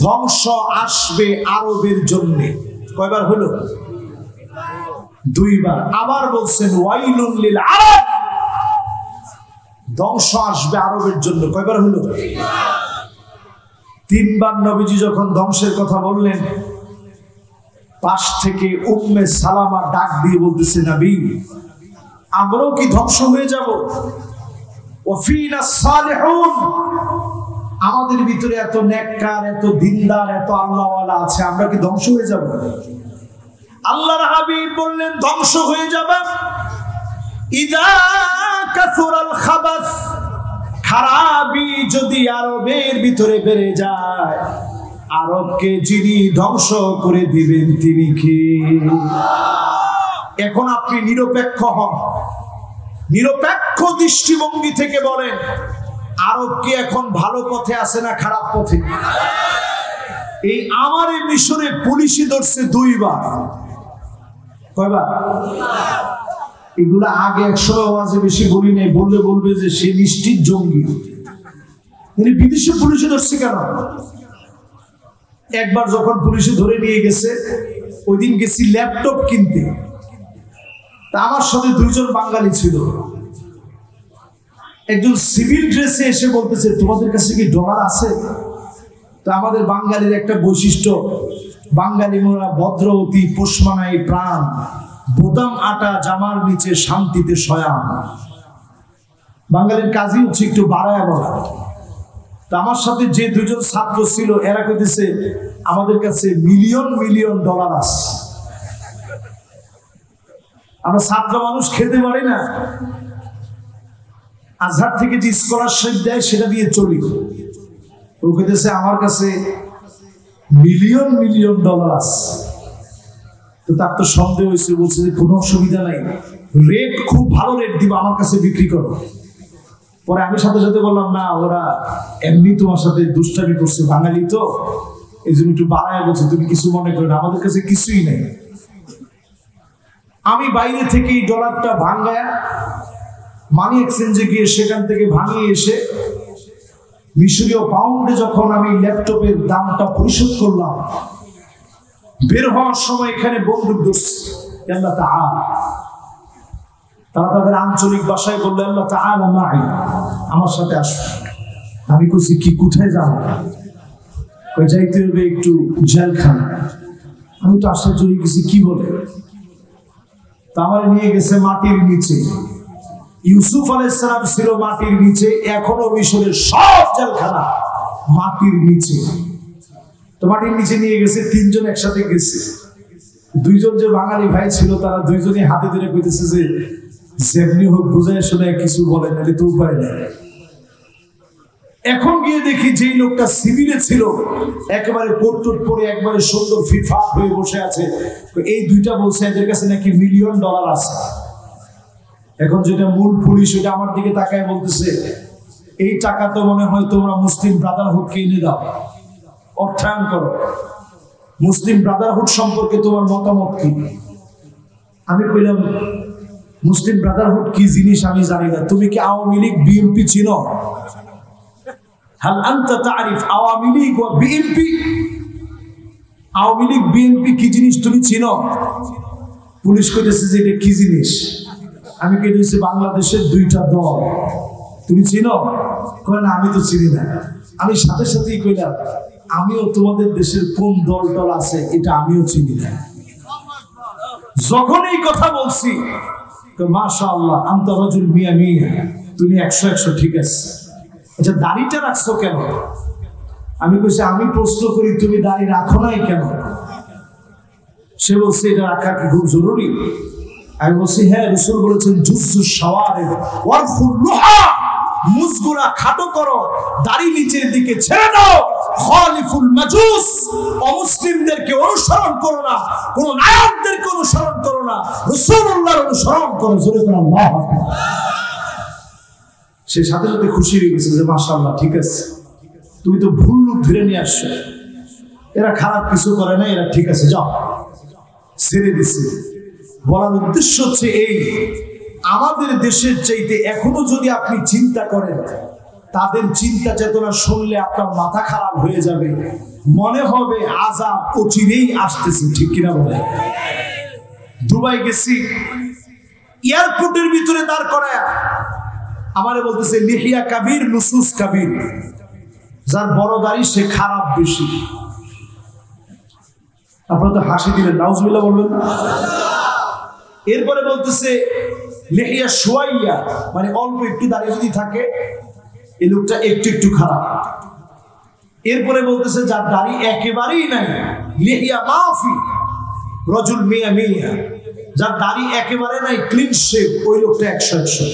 ধ্বংস আসবে আরবের জন্য। কয়বার হলো? 2 বার। আবার বলছেন ওয়াইলুল লিল আরব, ধ্বংস আসবে আরবের জন্য। কয়বার হলো? 3 বার। নবীজি যখন ধ্বংসের কথা বললেন, পাশ থেকে উম্মে সালামা ডাক দিয়ে বলতেছে, নবী, আমরাও কি ধ্বংস হয়ে যাব? ওয়াফিনা সালিহুন, আমাদের ভিতরে এত নেককার, এত দিনদার, এত আল্লাহওয়ালা আছে, আমরা কি ধ্বংস হয়ে যাব? আল্লাহর হাবিব বললেন, ধ্বংস হয়ে যাবে। ইযা কাসুরাল খাবাস, খারাপি যদি আরবের ভিতরে বেড়ে যায়, আরবকে যিনি ধ্বংস করে দিবেন তিনি কে? এখন আপনি নিরপেক্ষ হন, নিরপেক্ষ দৃষ্টিভঙ্গি থেকে বলেন, আরব কি এখন ভালো পথে আছে না খারাপ পথে? এই আমার এই মিশরে পুলিশই ধরছে 2 বার। কয়বার? এগুলা আগে 100 আওয়াজে বেশি বলি নাই, বললে বলবে যে সে নিশ্চিত জঙ্গি। বিদেশে পুলিশে ধরছে কেন? একবার যখন পুলিশে ধরে নিয়ে গেছে, ওই দিন গেছি ল্যাপটপ কিনতে, তা আমার সাথে 2 জন বাঙালি ছিল। একজন সিভিল ড্রেসে এসে বলতেছে, তোমাদের কাছে কি ডলার আছে? তো আমাদের বাঙালির একটা বৈশিষ্ট্য, বাঙালি মোরা ভদ্র, অতি পোষমানাই প্রাণ, বোতাম আটা জামার নিচে শান্তিতে শয়ান। বাঙালির কাজই হচ্ছে একটু বাড়ায় বলা। তা আমার সাথে যে 2 জন ছাত্র ছিল, এরা কইতেছে আমাদের কাছে মিলিয়ন মিলিয়ন ডলার আছে। আমরা ছাত্র মানুষ, খেতে পারি না, আজহার থেকে যে স্কলারশিপ দেয় সেটা দিয়ে চলি। ও কইতেছে আমার কাছে মিলিয়ন মিলিয়ন ডলার আছে। তো তার তো সন্দেহ হয়েছে, বলছে যে কোনো অসুবিধা নাই, রেট খুব ভালো রেট দিব, আমার কাছে বিক্রি করো। পরে আমি সাথে সাথে বললাম, না, ওরা এমনি তোমার সাথে দুষ্টামি করছে, বাঙালি তো এই জন্য একটু বাড়ায় বলছে, তুমি কিছু মনে করো না, আমাদের কাছে কিছুই নেই। আমি বাইরে থেকে এই ডলারটা ভাঙায় মানি এক্সচেঞ্জে গিয়ে সেখান থেকে ভাঙিয়ে এসে মিশরীয় পাউন্ডে যখন আমি ল্যাপটপের দামটা পরিশোধ করলাম, বের হওয়ার সময় এখানে বন্দুক ধরছে, আল্লাহ তাআলা। তারা তাদের আঞ্চলিক ভাষায় বললো, আল্লাহ তাআলা মাই, আমার সাথে আসো। আমি কইছি কি, কোথায় যাবো? কই যাইতে হবে একটু জেলখানা। আমি তো আশ্চর্য হয়ে গেছি, কি বলে? তা আমার নিয়ে গেছে মাটির নিচে। ইউসুফ আলাইহিস সালাম ছিল মাটির নিচে, এখনো মিশরের সব জেলখানা মাটির নিচে। তো মাটির নিচে নিয়ে গেছে, 3 জন একসাথে গেছে। 2 জন যে বাঙালি ভাই ছিল, তারা 2 জনই হাতে ধরে কইতেছে যে যেমনি হোক বুঝায় শুনে কিছু বলে, নাহলে তো উপায় নেই। এখন গিয়ে দেখি যেই লোকটা সিভিলে ছিল, একেবারে কোট পরে একবারে সুন্দর ফিটফাট হয়ে বসে আছে। এই 2টা বলছে এদের কাছে নাকি মিলিয়ন ডলার আছে। এখন যেটা মূল পুলিশ, ওইটা আমার দিকে তাকায় বলতেছে, এই টাকা তো মনে হয় তোমরা মুসলিম ব্রাদারহুডকে এনে দাও, অর্থায়ন করো। মুসলিম ব্রাদারহুড সম্পর্কে তোমার মতামত কি? আমি কইলাম, মুসলিম ব্রাদারহুড কি জিনিস আমি জানি না, তুমি কি আওয়ামী লীগ বিএনপি চিনো? হাল আনতা তারিফ আওয়ামী লীগ ও বিএনপি? আওয়ামী লীগ বিএনপি কি জিনিস তুমি চিনো? পুলিশ কইতেছে যে এটা কি জিনিস। আমি কইতেছি বাংলাদেশের দুইটা দল, তুমি চিনো? কয় না আমি তো চিনি না। আমি সাথে সাথেই কইলাম আমিও তোমাদের দেশের কোন দল টল আছে এটা আমিও চিনি না। যখন এই কথা বলছি মাশাআল্লাহ আনতা রাজুল মিয়া মিয়া, তুমি 100 ঠিক আছে। আচ্ছা দাড়িটা রাখছো কেন? আমি কইছি আমি প্রশ্ন করি তুমি দাড়ি রাখো নাই কেন? সে বলছে এটা রাখা কি খুব জরুরি? আমি বলছি হ্যাঁ, রাসূল বলেছেন জুজ্জুস শাওয়ারিব ওয়ারফুল লুহা, মুজগুলা খাটো করো, দাড়ি নিচের দিকে ছেড়ে দাও। খালিফুল মাজুস, অমুসলিমদেরকে অনুসরণ করো না, কোন নায়কদেরকে অনুসরণ করো না, রাসূলুল্লাহর অনুসরণ করো। জোরে করে আল্লাহু আকবার। সে সাথে সাথে খুশি হয়ে গেছে যে মাশাআল্লাহ ঠিক আছে, তুমি তো ভুল লোক ধরে নিয়ে আসছো, এরা খারাপ কিছু করে না, এরা ঠিক আছে, যাও ছেড়ে দিছে। বলার উদ্দেশ্য হচ্ছে এই, আমাদের দেশের চাইতে এখনো যদি আপনি চিন্তা করেন, তাদের চিন্তা চেতনা শুনলে আপনার মাথা খারাপ হয়ে যাবে, মনে হবে আযাব অচিরেই আসতেছে, ঠিক কিনা বলে? দুবাই গেছি, এয়ারপোর্টের ভিতরে দাঁড় করায় আমারে বলতেছে লিহিয়া কাবির নুসুস কাবির, যার বড় দাড়ি সে খারাপ বেশি। আপনারা তো হাসি দিলেন, নাউজুবিল্লাহ বলবেন। এরপরে বলতেছে লিহিয়া শুয়াইয়া, মানে অল্প একটু দাড়ি যদি থাকে এই লোকটা একটু একটু খারাপ। এরপরে বলতেছে যার দাড়ি একেবারেই নাই লিহিয়া মাফি রাজুল মিয়া মিয়া, যার দাড়ি একেবারে নাই ক্লিন শেভ, ওই লোকটা 100।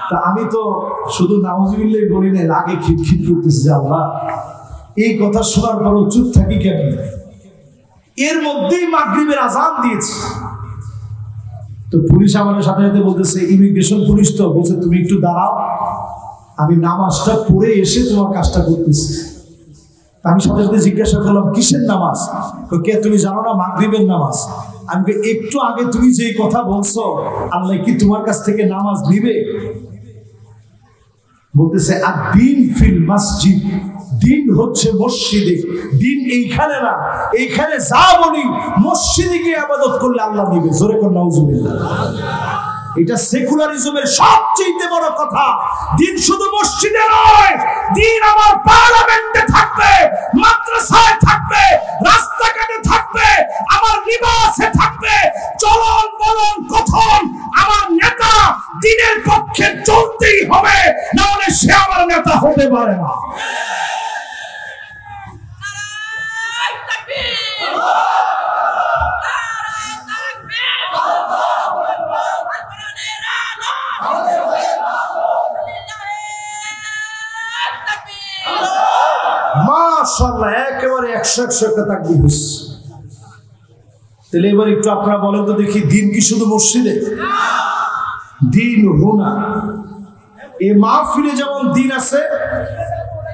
তা আমি তো শুধু নাউজুবিল্লাহ বলি না, আগে খিটখিট করতেছে যে আল্লাহ এই কথা শোনার পর চুপ থাকি কেন? এর মধ্যেই মাগরিবের আযান দিয়েছে। তো পুলিশ আমাদের সাথে সাথে বলতেছে, ইমিগ্রেশন পুলিশ তো বলছে তুমি একটু দাঁড়াও, আমি নামাজটা পড়ে এসে তোমার কাজটা করতেছি। আমি সাথে সাথে জিজ্ঞাসা করলাম কিসের নামাজ? কে তুমি জানো না মাগরিবের নামাজ? আমি একটু আগে তুমি যে কথা বলছো আল্লাহ কি তোমার কাছ থেকে নামাজ নিবে? বলতেছে আর দিন ফিল মসজিদ, দিন হচ্ছে মসজিদে, দিন এইখানে না, এইখানে যা বলি মসজিদে গিয়ে ইবাদত করলে আল্লাহ নিবে। জোরে করে নাউজুবিল্লাহ। এটা সেকুলারিজমের সবচেয়ে বড় কথা। দিন শুধু মসজিদে নয়, দিন আমার পার্লামেন্টে থাকবে, মাদ্রাসায় থাকবে, রাস্তাঘাটে থাকবে, আমার লিবাসে থাকবে, চলন বলন কথন আমার নেতা দিনের পক্ষে চলতেই হবে, না হলে সে আমার নেতা হতে পারে না। মাশাআল্লাহ, একেবারে 100 তাকবীর হচ্ছে। তাহলে এবার একটু আপনারা বলেন তো দেখি, দিন কি শুধু মসজিদে? দিন হোনা, এই মাহফিলে যেমন দিন আছে,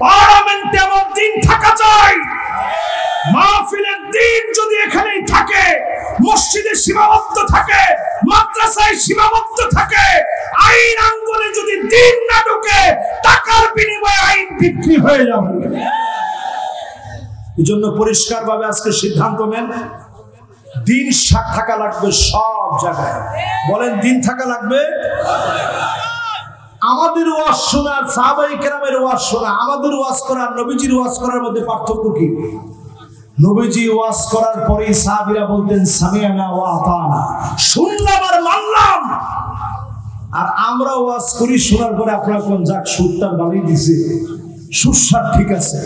পার্লামেন্টে এমন দিন থাকা চাই। মাহফিলের দিন যদি এখানেই থাকে, মসজিদে সীমাবদ্ধ থাকে, মাদ্রাসায় সীমাবদ্ধ থাকে, আইন আঙ্গনে যদি দিন না ঢুকে, টাকার বিনিময়ে আইন বিক্রি হয়ে যাবে। এই জন্য পরিষ্কার ভাবে আজকে সিদ্ধান্ত নেন, দিন থাকা লাগবে সব জায়গায়। বলেন দিন থাকা লাগবে। আমাদের ওয়াজ শোনা, সাহাবায়ে কেরামের ওয়াজ শোনা, আমাদের ওয়াজ করা, নবীজির ওয়াজ করার মধ্যে পার্থক্য কি? নবীজি ওয়াজ করার পরে সাহাবীরা বলতেন সামিআনা ওয়া আতানা, শুনলাম আর মানলাম। আর আমরা ওয়াজ করি, শোনার পরে আপনারা কোন যাক সুরটা বাড়িয়ে দিছে, সুরসার ঠিক আছে,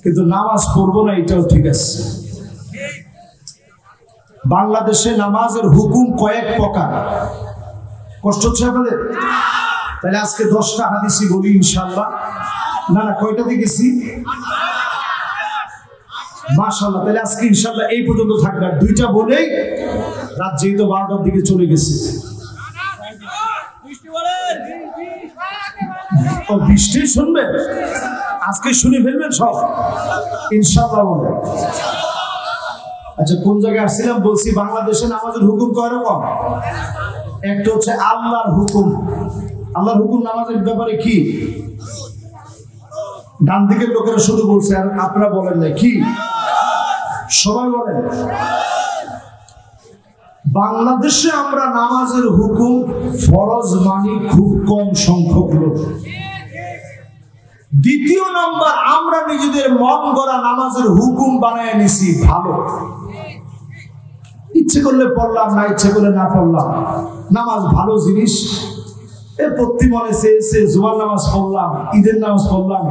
কিন্তু নামাজ পড়বো না এটাও ঠিক আছে। বাংলাদেশে নামাজের হুকুম কয়েক প্রকার। কষ্ট হচ্ছে আপনাদের? তাহলে আজকে 10টা হাদিসই বলি ইনশাআল্লাহ। না না, কয়টা দেখেছি? মাশাআল্লাহ। তাহলে আজকে ইনশাআল্লাহ এই পর্যন্ত থাকবে, আর 2টা বলেই রাত যেহেতু 12টার দিকে চলে গেছে। ও বৃষ্টি শুনবে আজকে, শুনে ফেলবেন সব ইনশাআল্লাহ বলে। আচ্ছা, কোন জায়গায় আসছিলাম? বলছি বাংলাদেশে নামাজের হুকুম কয় রকম। একটা হচ্ছে আল্লাহর হুকুম। আল্লাহর হুকুম নামাজের ব্যাপারে কি? ডান দিকের লোকেরা শুধু বলছে, আর আপনারা বলেন না কি? সবাই বলেন। বাংলাদেশে আমরা নামাজের হুকুম ফরজ মানি খুব কম সংখ্যক লোক। দ্বিতীয় নম্বর, আমরা নিজেদের মন গড়া নামাজের হুকুম বানায় নিছি ভালো, ইচ্ছে করলে পড়লাম, না ইচ্ছে করলে না পড়লাম। নামাজ ভালো জিনিস, প্রতি মনে চেয়েছে জুমার নামাজ পড়লাম, ঈদের নামাজ পড়লাম,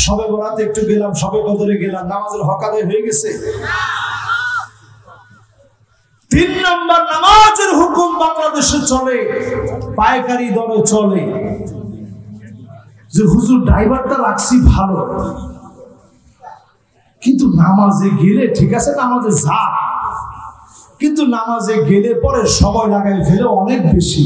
সবে বরাতে একটু গেলাম, সবে কদরে গেলাম, নামাজের হক আদায় হয়ে গেছে। তিন নম্বর, নামাজের হুকুম বাংলাদেশে চলে পাইকারি দরে চলে, যে হুজুর ড্রাইভারটা রাখছি ভালো, কিন্তু নামাজে গেলে ঠিক আছে, নামাজে যা, কিন্তু নামাজে গেলে পরে সময় লাগাই ফেলে অনেক বেশি।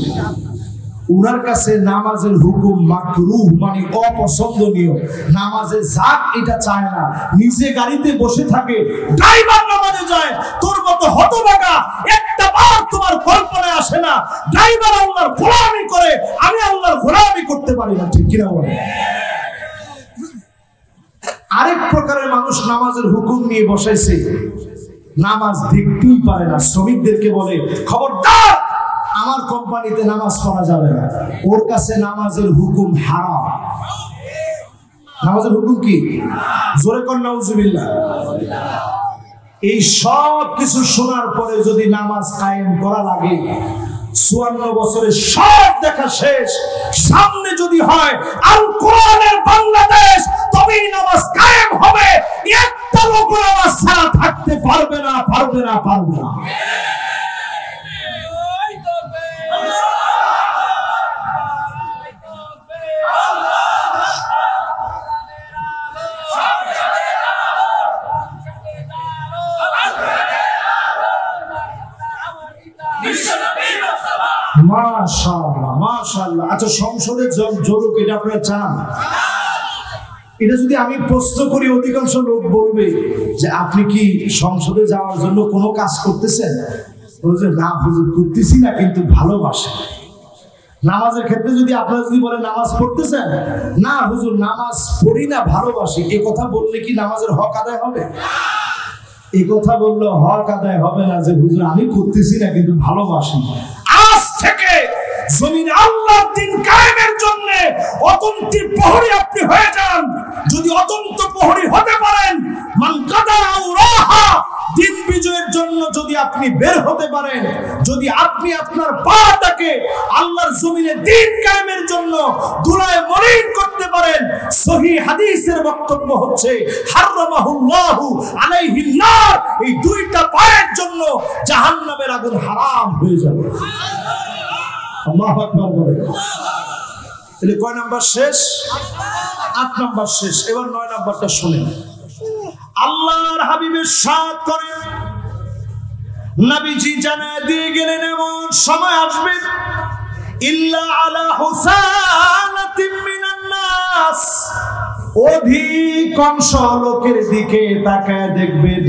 উনার কাছে নামাজের হুকুম মাকরুহ মানে অপছন্দনীয়, নামাজে যাক এটা চায় না, নিজে গাড়িতে বসে থাকে, ড্রাইভার নামাজে যায়। তোর মতো হতভাগা একটা বার তোমার কল্পনায় আসে না ড্রাইভার আল্লাহর গোলামি করে, আমি আল্লাহর গোলামি করতে পারি না, ঠিক কিনা বলে? আরেক প্রকারের মানুষ নামাজের হুকুম নিয়ে বসাইছে, নামাজ দেখতেই পারে না, শ্রমিকদেরকে বলে খবরদার আমার কোম্পানিতে নামাজ পড়া যাবে না, ওর কাছে নামাজের হুকুম হারাম। নামাজের হুকুম কি? জোরে কর নাউজুবিল্লাহ। এই সব কিছু শোনার পরে যদি নামাজ কায়েম করা লাগে, 54 বছরের সব দেখা শেষ, সামনে যদি হয় আল কোরআনের বাংলাদেশ, তবেই নামাজ কায়েম হবে। একটা লোক নামাজ ছাড়া থাকতে পারবে না, পারবে না, পারবে না। মাশাআল্লাহ, মাশাআল্লাহ। আচ্ছা, সংসদে জরুক, এটা আপনারা চান? এটা যদি আমি প্রশ্ন করি, অধিকাংশ লোক বলবে যে আপনি কি সংসদে যাওয়ার জন্য কোনো কাজ করতেছেন? বলছে না হুজুর, করতেছি না, কিন্তু ভালোবাসে। নামাজের ক্ষেত্রে যদি আপনারা যদি বলেন নামাজ পড়তেছেন, না হুজুর নামাজ পড়ি না, ভালোবাসি, এ কথা বললে কি নামাজের হক আদায় হবে? এই কথা বললে হক আদায় হবে না, যে হুজুর আমি করতেছি না কিন্তু ভালোবাসি। আজ থেকে জমিনে আল্লাহর দ্বীন কায়েমের জন্য অতন্ত্র প্রহরী আপনি হয়ে যান। যদি অতন্ত্র প্রহরী হতে পারেন, মান কাদা আও রাহা, দ্বীন বিজয়ের জন্য যদি আপনি বের হতে পারেন, যদি আপনি আপনার পাটাকে আল্লাহর জমিনে দ্বীন কায়েমের জন্য দুলায় মলিন করতে পারেন, সহিহ হাদিসের বক্তব্য হচ্ছে হারামাহুল্লাহু আলাইহিন নার, এই দুইটা পায়ের জন্য জাহান্নামের আগুন হারাম হয়ে যাবে। আল্লাহু আকবার বলে। তাহলে কয় নাম্বার শেষ? 8 নাম্বার শেষ। এবার 9 নাম্বারটা শুনেন। আল্লাহর হাবিবের সাথ করে নবীজি জানায় দিয়ে গেলেন, এমন সময় আসবে ইল্লা আলা হুসানাতিন মিনান নাস, অধিকাংশ লোকের দিকে তাকায় দেখবেন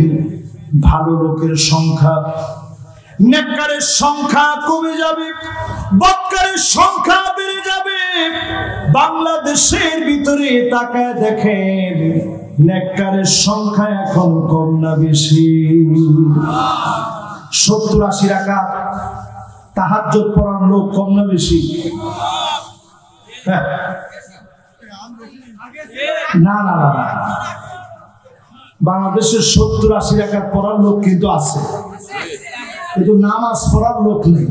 ভালো লোকের সংখ্যা, নেককারের সংখ্যা কমে যাবে, বদকারের সংখ্যা বেড়ে যাবে। বাংলাদেশের ভিতরে তাকায় দেখেন নেককারের সংখ্যা এখন কম না বেশি? 70-80 রাকাত তাহাজ্জুদ পড়ার লোক কম না বেশি? না না না, বাংলাদেশের 70-80 রাকাত পড়ার লোক কিন্তু আছে, কিন্তু নামাজ পড়ার লোক নেই,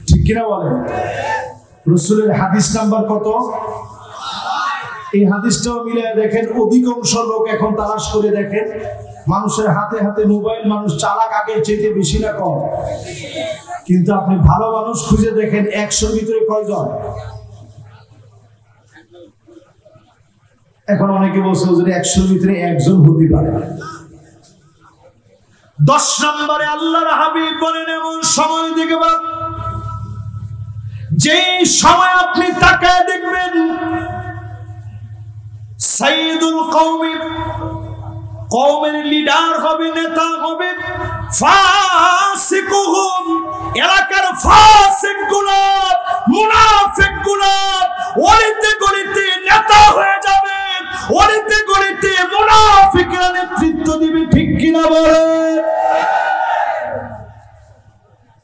ঠিক কিনা বলেন? রাসূলের হাদিস নাম্বার কত? এই হাদিসটাও মিলিয়ে দেখেন, অধিকাংশ লোক এখন তালাশ করে দেখেন, মানুষের হাতে হাতে মোবাইল, মানুষ চালাক আগের চেয়ে বেশি না কম? কিন্তু আপনি ভালো মানুষ খুঁজে দেখেন 100-র ভিতরে কয়জন? এখন অনেকে বলছে যে 100-র ভিতরে একজন হতে পারে। 10 নম্বরে আল্লাহর হাবিব বলেন, এমন সময় দেখবা, যে সময় আপনি তাকায় দেখবেন সাইয়্যিদুল কওমি, কওমের লিডার হবে, নেতা হবে, ফাসিকুহুম, এলাকার ফাসিকগুলো, মুনাফিকগুলো অলিতে গলিতে নেতা হয়ে যাবে, অলিতে গলিতে মুনাফিকরা নেতৃত্ব দিবে, ঠিক কিনা বলে?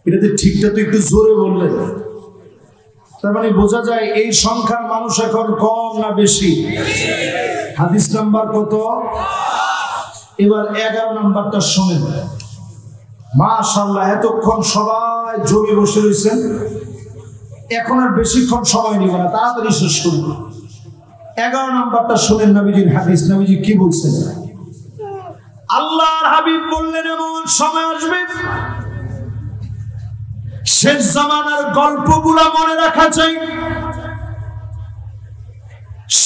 এটাতে ঠিকটা তো একটু জোরে বললেন। তার মানে বোঝা যায় এই সংখ্যার মানুষ এখন কম না বেশি? হাদিস নাম্বার কত? এবার 11 নাম্বারটা শোনেন। মাশাআল্লাহ, এতক্ষণ সবাই জমি বসে রয়েছেন, এখন আর বেশিক্ষণ সময় নিব না, তাড়াতাড়ি শেষ করব। 11 নাম্বারটা শোনেন নবীজির হাদিস। নবীজি কি বলছেন? আল্লাহর হাবিব বললেন, এমন সময় আসবে শেষ জামানার গল্পগুলো মনে রাখা চাই।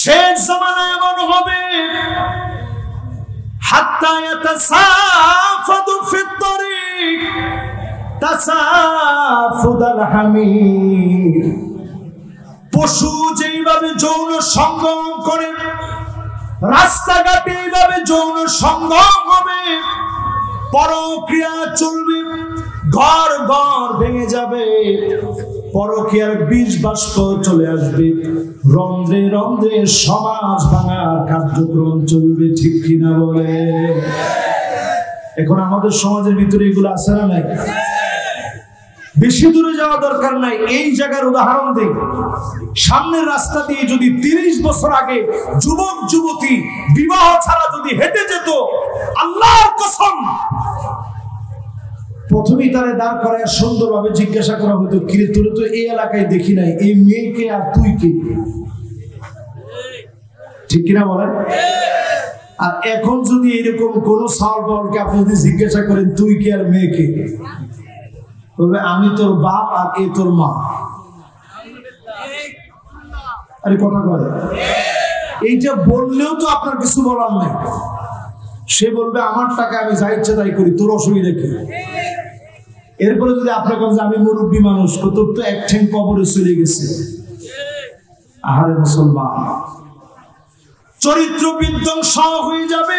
শেষ জামানা এমন হবে হাত্তা ইয়াতাসাফাদু ফিত তরিক তাসাফুদাল হামির। পশু যেইভাবে যৌন সঙ্গম করে, রাস্তাঘাটে এইভাবে যৌন সঙ্গম হবে, পরক্রিয়া চলবে, ঘর ঘর ভেঙে যাবে, পরকীয়ার বীজ বাষ্প চলে আসবে, রন্ধ্রে রন্ধ্রে সমাজ ভাঙার কার্যক্রম চলবে, ঠিক কিনা বলে? এখন আমাদের সমাজের ভিতরে এগুলো আছে না নাই? বেশি দূরে যাওয়া দরকার নাই, এই জায়গার উদাহরণ দেই। সামনের রাস্তা দিয়ে যদি 30 বছর আগে যুবক যুবতী বিবাহ ছাড়া যদি হেঁটে যেত, আল্লাহর কসম প্রথমেই তারে দাঁড় করায় সুন্দরভাবে জিজ্ঞাসা করা হতো, কিরে তোরে তো এই এলাকায় দেখি নাই, এই মেয়েকে আর তুই কে? ঠিক কিনা বলেন? আর এখন যদি এরকম কোন সালকে আপনি যদি জিজ্ঞাসা করেন তুই কে আর মেয়েকে, বলবে আমি তোর বাপ আর এ তোর মা। আরে কথা বলে, এইটা বললেও তো আপনার কিছু বলার নাই। সে বলবে আমার টাকা আমি যা ইচ্ছা তাই করি, তোর অসুবিধা কি? এরপরে যদি আপনার কাছে আমি মুরব্বী মানুষ, তোর তো এক ঠ্যাং কবরে চলে গেছে। আহারে মুসলমান, চরিত্র বিধ্বংস হয়ে যাবে,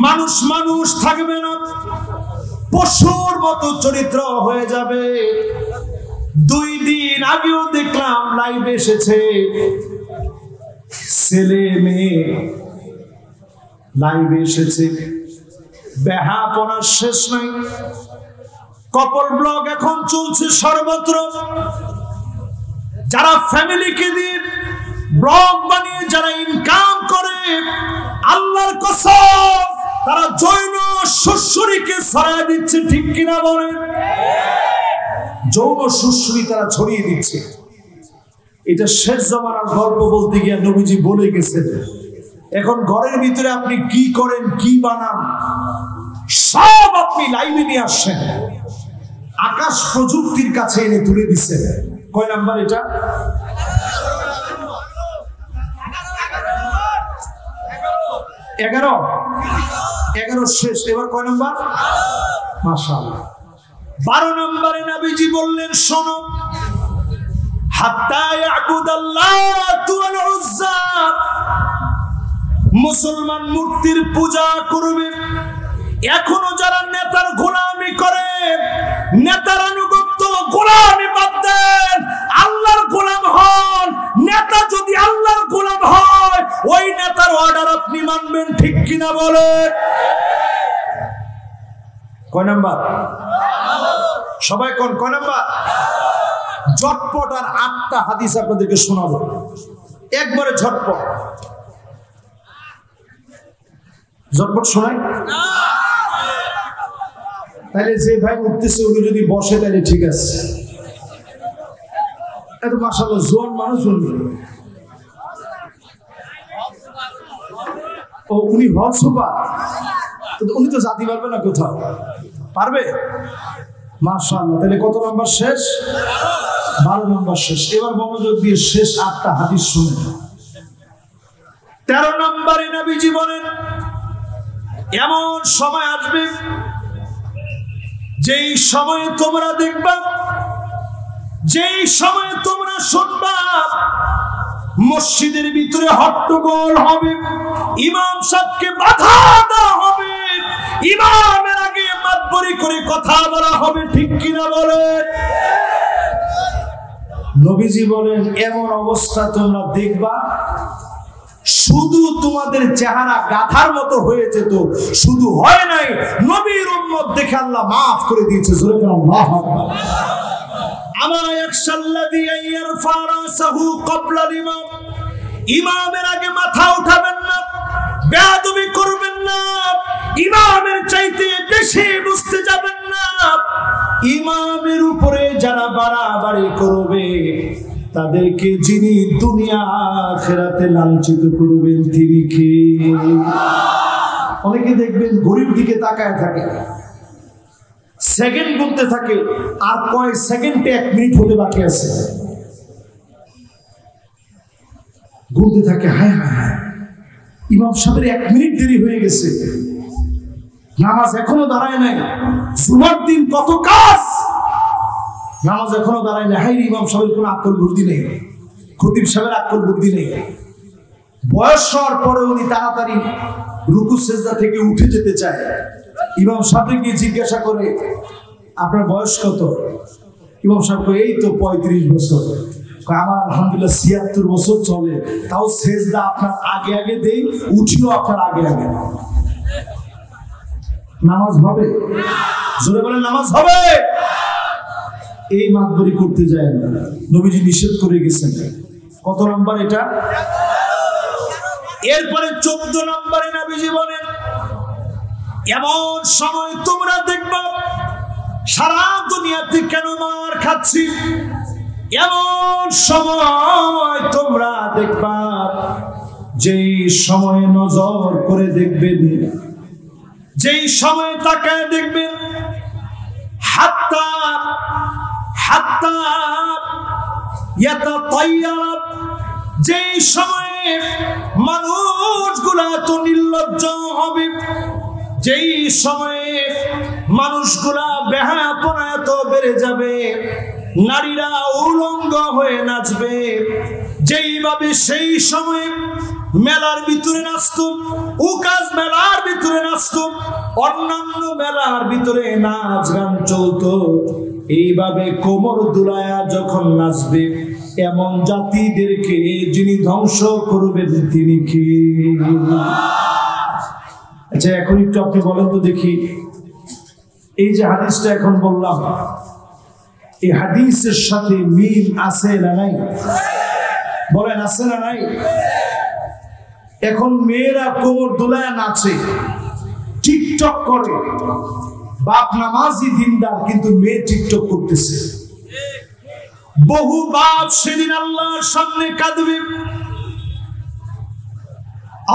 মানুষ মানুষ থাকবে না, পশুর মতো চরিত্র হয়ে যাবে। 2 দিন আগেও দেখলাম লাইভে এসেছে ছেলে মেয়ে, লাইভে এসেছে, বেহাপনার শেষ নাই। কপল ব্লগ এখন চলছে সর্বত্র। যারা ফ্যামিলিকে দিয়ে ব্লগ বানিয়ে যারা ইনকাম করে, আল্লাহর কসম তারা যৌন সুশ্রীকে ছড়িয়ে দিচ্ছে, ঠিক কিনা বলেন? যৌন সুশ্রী তারা ছড়িয়ে দিচ্ছে। এটা শেষ জামানার গল্প বলতে গিয়ে নবীজি বলে গেছেন। এখন ঘরের ভিতরে আপনি কি করেন, কি বানান, সব আপনি লাইভে নিয়ে আসছেন, আকাশ প্রযুক্তির কাছে এনে তুলে দিচ্ছেন। কয় নাম্বার এটা? 11 শেষ। এবার কয় নাম্বার? মাশাআল্লাহ। 12 নম্বরে নবীজি বললেন, শোনো, হাত্তা ইয়াবুদাল্লাহু ওয়াল উজ্জা, মুসলমান মূর্তির পূজা করবে। এখনো যারা নেতার গোলামি করে, নেতার আনুগত্য, গোলামি বাদ দেন, আল্লাহর গোলাম হন। নেতা যদি আল্লাহর গোলাম হয়, ওই নেতার অর্ডার আপনি মানবেন, ঠিক কিনা বলেন? কয় নাম্বার? সবাই কোন কয় নাম্বার? ঝটপট আর 8টা হাদিস আপনাদেরকে শোনাবো, একবারে ঝটপট। ঝটপট শোনাই, তাহলে যে ভাই উঠতেছে উনি যদি বসে তাহলে ঠিক আছে। এত মাশাআল্লাহ জোয়ান মানুষ উনি। ও উনি হজ সুপার, উনি তো জাতি পারবে না, কোথাও পারবে? মাশাআল্লাহ। তাহলে কত নাম্বার শেষ? 12 নাম্বার শেষ। এবার মনোযোগ দিয়ে শেষ 8টা হাদিস শুনেন। 13 নম্বরে নবীজি বলেন, এমন সময় আসবে যেই সময়ে তোমরা দেখবা, যেই সময়ে তোমরা শুনবা, মসজিদের ভিতরে হট্টগোল হবে, ইমাম সাহেবকে বাধা দেওয়া হবে, ইমামের আগে মাতবরি করে কথা বলা হবে, ঠিক কিনা বলেন? নবীজি বলেন, এমন অবস্থা তোমরা দেখবা শুধু তোমাদের চেহারা গাধার মতো হয়ে যেত, শুধু হয় নাই, নবীর উম্মত দেখে আল্লাহ মাফ করে দিয়েছে। জোরে বলেন আল্লাহু আকবার। আমা ইয়াখশাল্লাযী ইয়ারফা রাসাহু ক্বাবলা ইমাম, ইমামের আগে মাথা উঠাবেন না, বেয়াদবি করবেন না, ইমামের চাইতে বেশি বুঝতে যাবেন না। ইমামের উপরে যারা বাড়াবাড়ি করবে তাদেরকে যিনি দুনিয়া আখিরাতে লাঞ্ছিত করবেন তিনি কে? অনেকে দেখবেন ঘড়ির দিকে তাকায় থাকে, সেকেন্ড গুনতে থাকে, আর কয় সেকেন্ডে 1 মিনিট হতে বাকি আছে, গুনতে থাকে, হায় হায় হায় ইমাম সাহেবের 1 মিনিট দেরি হয়ে গেছে, নামাজ এখনো দাঁড়ায় নাই, জুমার দিন কত কাজ, নামাজ এখনো দাঁড়ায় নাই, হায় ইমাম সাহেবের কোনো আকল বুদ্ধি নেই, খতিব সাহেবের আকল বুদ্ধি নেই। বয়স হওয়ার পরে উনি তাড়াতাড়ি রুকু সেজদা থেকে উঠে যেতে চায়। ইমাম সাহেবকে জিজ্ঞাসা করে, আপনার বয়স কত? ইমাম সাহেব কয়, এই তো 35 বছর। আমার আলহামদুলিল্লাহ 76 বছর চলে, তাও সেজদা আপনার আগে আগে দেই, উঠিও আপনার আগে আগে। নামাজ হবে? জোরে বলেন নামাজ হবে? এই মাতবরি করতে যায় না, নবীজি নিষেধ করে গেছেন। কত নাম্বার এটা? এরপরে 14 নম্বরে নবীজি বলেন, এমন সময় তোমরা দেখবা সারা দুনিয়াতে কেন মার খাচ্ছি, এমন সময় তোমরা দেখবা যেই সময় নজর করে দেখবেন, যেই সময় তাকায় দেখবেন, হাত্তা হাত্তা ইয়াতাতায়্যারা, যেই সময়ে মানুষগুলা তো নির্লজ্জ হবে, যেই সময়ে মানুষগুলা বেহায়াপনা এত বেড়ে যাবে, নারীরা উলঙ্গ হয়ে নাচবে, যেইভাবে সেই সময়ে মেলার ভিতরে নাচত, উকাজ মেলার ভিতরে নাচত, অন্যান্য মেলার ভিতরে নাচ গান চলতো, এইভাবে কোমর দুলায়া যখন নাচবে, এমন জাতিদেরকে যিনি ধ্বংস করবেন তিনি কি? আচ্ছা এখন একটু আপনি বলেন তো দেখি, এই যে হাদিসটা এখন বললাম, এই হাদিসের সাথে মিল আছে না নাই? বলেন আছে না নাই? এখন মেয়েরা কোমর দুলায় নাচে, টিকটক করে, বাপ নামাজি দিনদার, কিন্তু মেয়ে টিকটক করতেছে। বহু বাপ সেদিন আল্লাহর সামনে কাঁদবে,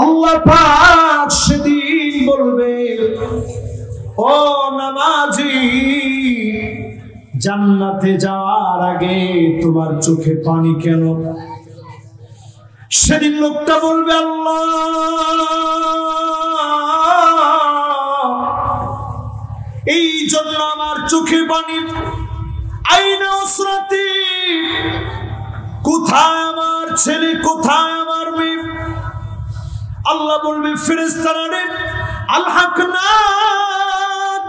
আল্লাহ পাক সেদিন বলবে, ও নামাজি, জান্নাতে যাওয়ার আগে তোমার চোখে পানি কেন? সেদিন লোকটা বলবে, আল্লাহ, এই জন্য আমার চোখে পানি। আইনা উসরাতি, কোথায় আমার ছেলে, কোথায় আমার মেয়ে? আল্লাহ বলবে, ফেরেশতারা রে, আলহাকনা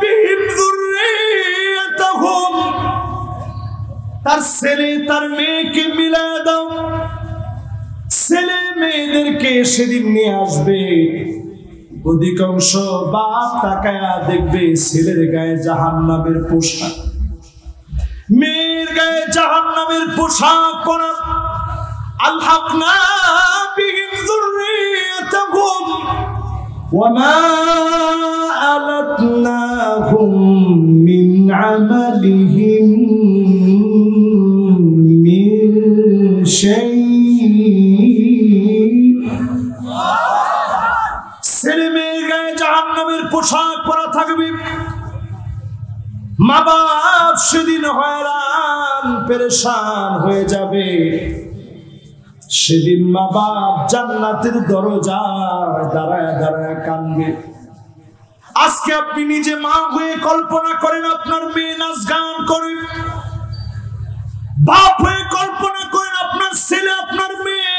বিহিম যুররিয়াতাহুম, তার ছেলে তার মেয়েকে মিলায় দাও। ছেলে মেয়েদেরকে সেদিন নিয়ে আসবে, অধিকাংশ বাপ তাকায়া দেখবে ছেলের গায়ে জাহান্নামের পোশাক, মেয়ের গায়ে জাহান্নামের পোশাক পরা। আলহাকনা বিহিম যুররিয়াতাহুম ওয়া মা আলাতনাহুম মিন আমালিহিম মিন শাই। ছেলে মেয়ের গায়ে জাহান্নামের পোশাক পরা থাকবে। মা বাপ সেদিন হয়রান পেরেশান হয়ে যাবে। সেদিন মা বাপ জান্নাতের দরজায় দাঁড়ায় দাঁড়ায় কাঁদবে। আজকে আপনি নিজে মা হয়ে কল্পনা করেন আপনার মেয়ে নাচ গান করে, বাপ হয়ে কল্পনা করেন আপনার ছেলে আপনার মেয়ে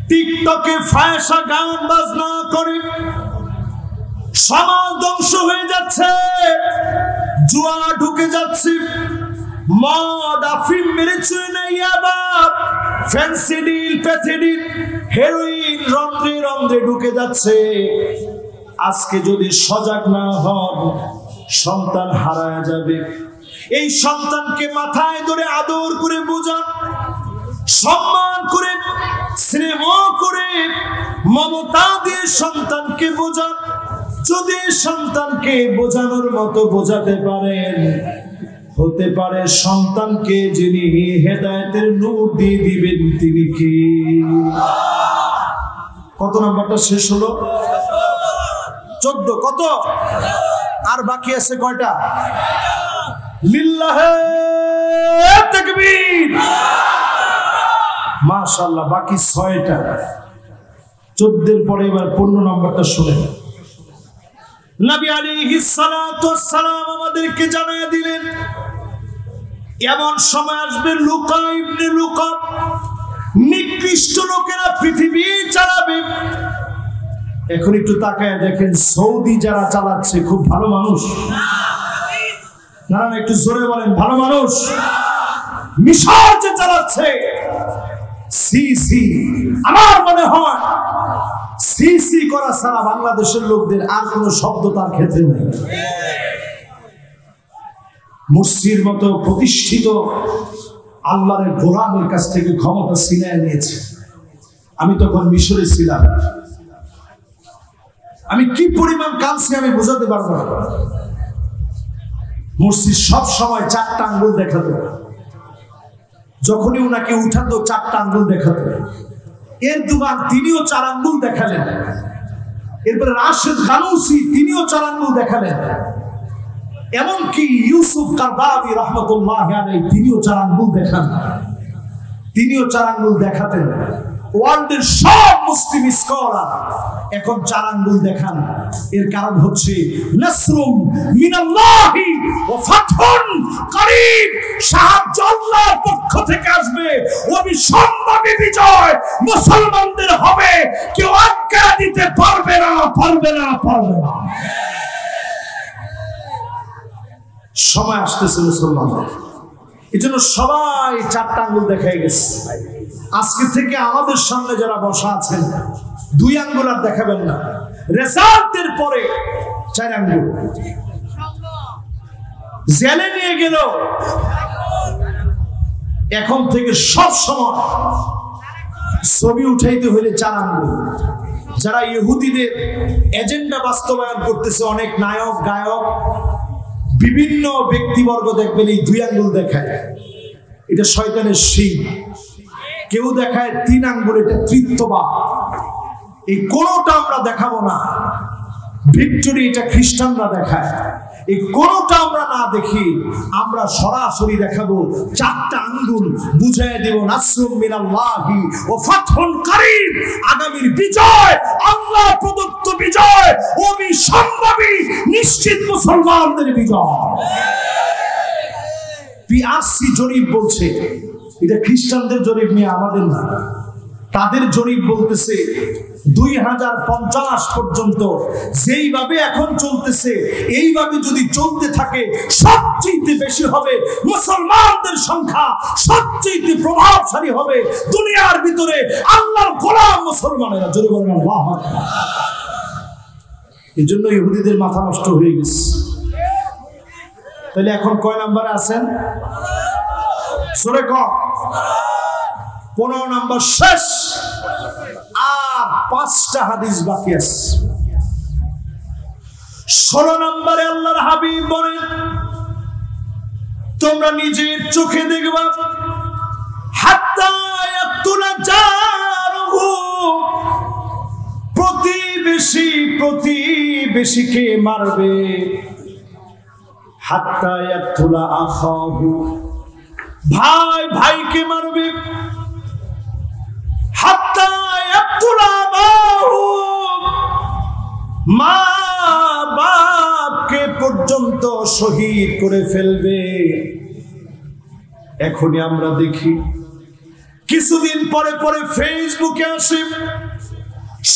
টিকটকে ফায়সা গান বাজনা করে। সমাজ ধ্বংস হয়ে যাচ্ছে, জুয়া ঢুকে যাচ্ছে, মদ আফিম মেরেছে না, ইয়াবা ফেন্সিডিল প্যাথিডিল হেরোইন রন্ধ্রে রন্ধ্রে ঢুকে যাচ্ছে। আজকে যদি সজাগ না হন সন্তান হারায় যাবে। এই সন্তানকে মাথায় ধরে আদর করে বোঝান, সম্মান করে, স্নেহ করে, মমতা দিয়ে সন্তানকে বোঝান। যদি সন্তানকে বোঝানোর মতো বোঝাতে পারেন, হতে পারে সন্তানকে যিনি হেদায়েতের নূর দিয়ে দিবেন তিনি কি। কত নাম্বারটা শেষ হলো? 14। কত? আর বাকি আছে কয়টা? লিল্লাহে তাকবীর। মাশাআল্লাহ, বাকি 6টা। 14 পরে এবার 15 নম্বরটা শুনেন। নবী আলাইহিস সালাতু ওয়াস সালাম আমাদেরকে জানিয়ে দিলেন এমন সময় আসবে লুকা ইবনে লুকা, নিকৃষ্ট লোকেরা পৃথিবী চালাবে। এখন একটু তাকায় দেখেন, সৌদি যারা চালাচ্ছে খুব ভালো মানুষ না? একটু জোরে বলেন, ভালো মানুষ? মিশর যে চালাচ্ছে, সিসি, আমার মনে হয় সিসি করা ছাড়া বাংলাদেশের লোকদের আর কোনো শব্দ তার ক্ষেত্রে নেই। মুর্সির মতো প্রতিষ্ঠিত আল্লাহর গোলামের কাছ থেকে ক্ষমতা ছিনিয়ে নিয়েছে। আমি তখন মিশরে ছিলাম, আমি কি পরিমাণ কাঁদছি আমি বোঝাতে পারবো না। মুর্সি সব সময় 4টা আঙ্গুল দেখাতো, যখনই উনাকে উঠাতো 4টা আঙ্গুল দেখাতো। এরদোগান তিনিও 4 আঙ্গুল দেখালেন। এরপরে রাশেদ গানুসি তিনিও 4 আঙ্গুল দেখালেন। এমনকি ইউসুফ কারদাবি রহমতুল্লাহ আলাইহি তিনিও 4 আঙ্গুল দেখান। তিনিও 4 আঙ্গুল দেখাতেন। ওয়ার্ল্ডের সব মুসলিম স্কলার এখন 4 আঙ্গুল দেখান। এর কারণ হচ্ছে নাসরুম মিনাল্লাহি ওয়া ফাতহুন করিব, সাহায্য আল্লাহর পক্ষ থেকে আসবে, অবিসম্ভাবী বিজয় মুসলমানদের হবে। কেউ আটকা দিতে পারবে না, পারবে না, পারবে না। সময় আসতেছে মুসলমানদের, এই জন্য সবাই 4টা আঙ্গুল দেখাই গেছে। আজকে থেকে আমাদের সামনে যারা বসা আছেন 2 আঙ্গুল আর দেখাবেন না। রেজাল্টের পরে 4 আঙ্গুল। জেলে নিয়ে গেল, এখন থেকে সব সময় ছবি উঠাইতে হলে 4 আঙ্গুল। যারা ইহুদিদের এজেন্ডা বাস্তবায়ন করতেছে, অনেক নায়ক গায়ক বিভিন্ন ব্যক্তিবর্গ দেখবেন এই 2 আঙ্গুল দেখায়, এটা শয়তানের শির। কেউ দেখায় 3 আঙ্গুল, এটা তৃতীয়বাদ। এই কোনটা আমরা দেখাবো না। ভিক্টরি, এটা খ্রিস্টানরা দেখায়। এই কোনটা আমরা না দেখি, আমরা সরাসরি দেখাবো 4টা আঙ্গুল, বুঝাই দেব নাসরুম মিনাল্লাহি ওয়া ফাতহুন করিব, আগামীর বিজয়, আল্লাহ প্রদত্ত বিজয়, অবিসম্ভাবী নিশ্চিত মুসলমানদের বিজয়। পিআরসি জরিপ বলছে, এটা খ্রিস্টানদের জরিপ নিয়ে, আমাদের না। তাদের জরিপ বলতেছে 2050 পর্যন্ত যেইভাবে এখন চলতেছে, এইভাবে যদি চলতে থাকে সবচেয়ে বেশি হবে মুসলমানদের সংখ্যা, সবচেয়ে প্রভাবশালী হবে দুনিয়ার ভিতরে আল্লাহর গোলাম মুসলমানেরা। জোরে বলেন আল্লাহু আকবার। এই জন্য ইহুদিদের মাথা নষ্ট হয়ে গেছে। তাহলে এখন কয় নাম্বারে আছেন? সূরা কম 15 নম্বর শেষ, আর 5টা হাদিস বাকি আছে। 16 নম্বরে আল্লাহর হাবিব বলেন, তোমরা নিজের চোখে দেখবা হাত্তা ইয়াকতুলা জারহু, প্রতিবেশী প্রতিবেশীকে মারবে। হাত্তা ইয়াকতুলা আখাহু, ভাই ভাইকে মারবে। হাত্তা ইয়াকতুলা আবাহু, মা বাপকে পর্যন্ত শহীদ করে ফেলবে। এখনই আমরা দেখি, কিছুদিন পরে পরে ফেসবুকে আসে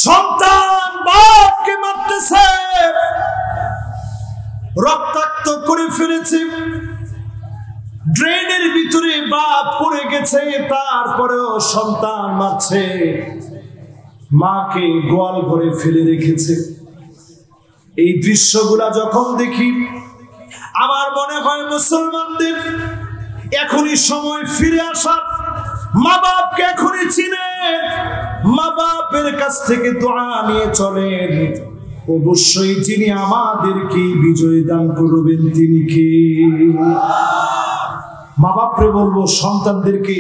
সন্তান বাপকে মারতেছে, রক্তাক্ত করে ফেলেছে, ড্রেনের ভিতরে বাপ পড়ে গেছে, তারপরেও সন্তান মারছে। মাকে গোয়াল ঘরে ফেলে রেখেছে। এই দৃশ্যগুলা যখন দেখি আমার মনে হয় মুসলমানদের এখনই সময় ফিরে আসার, মা বাপকে এখনই চিনেন, মা বাপের কাছ থেকে দোয়া নিয়ে চলেন। অবশ্যই যিনি আমাদেরকে বিজয় দান করবেন তিনি কে? মা বাপরে বলবো সন্তানদেরকে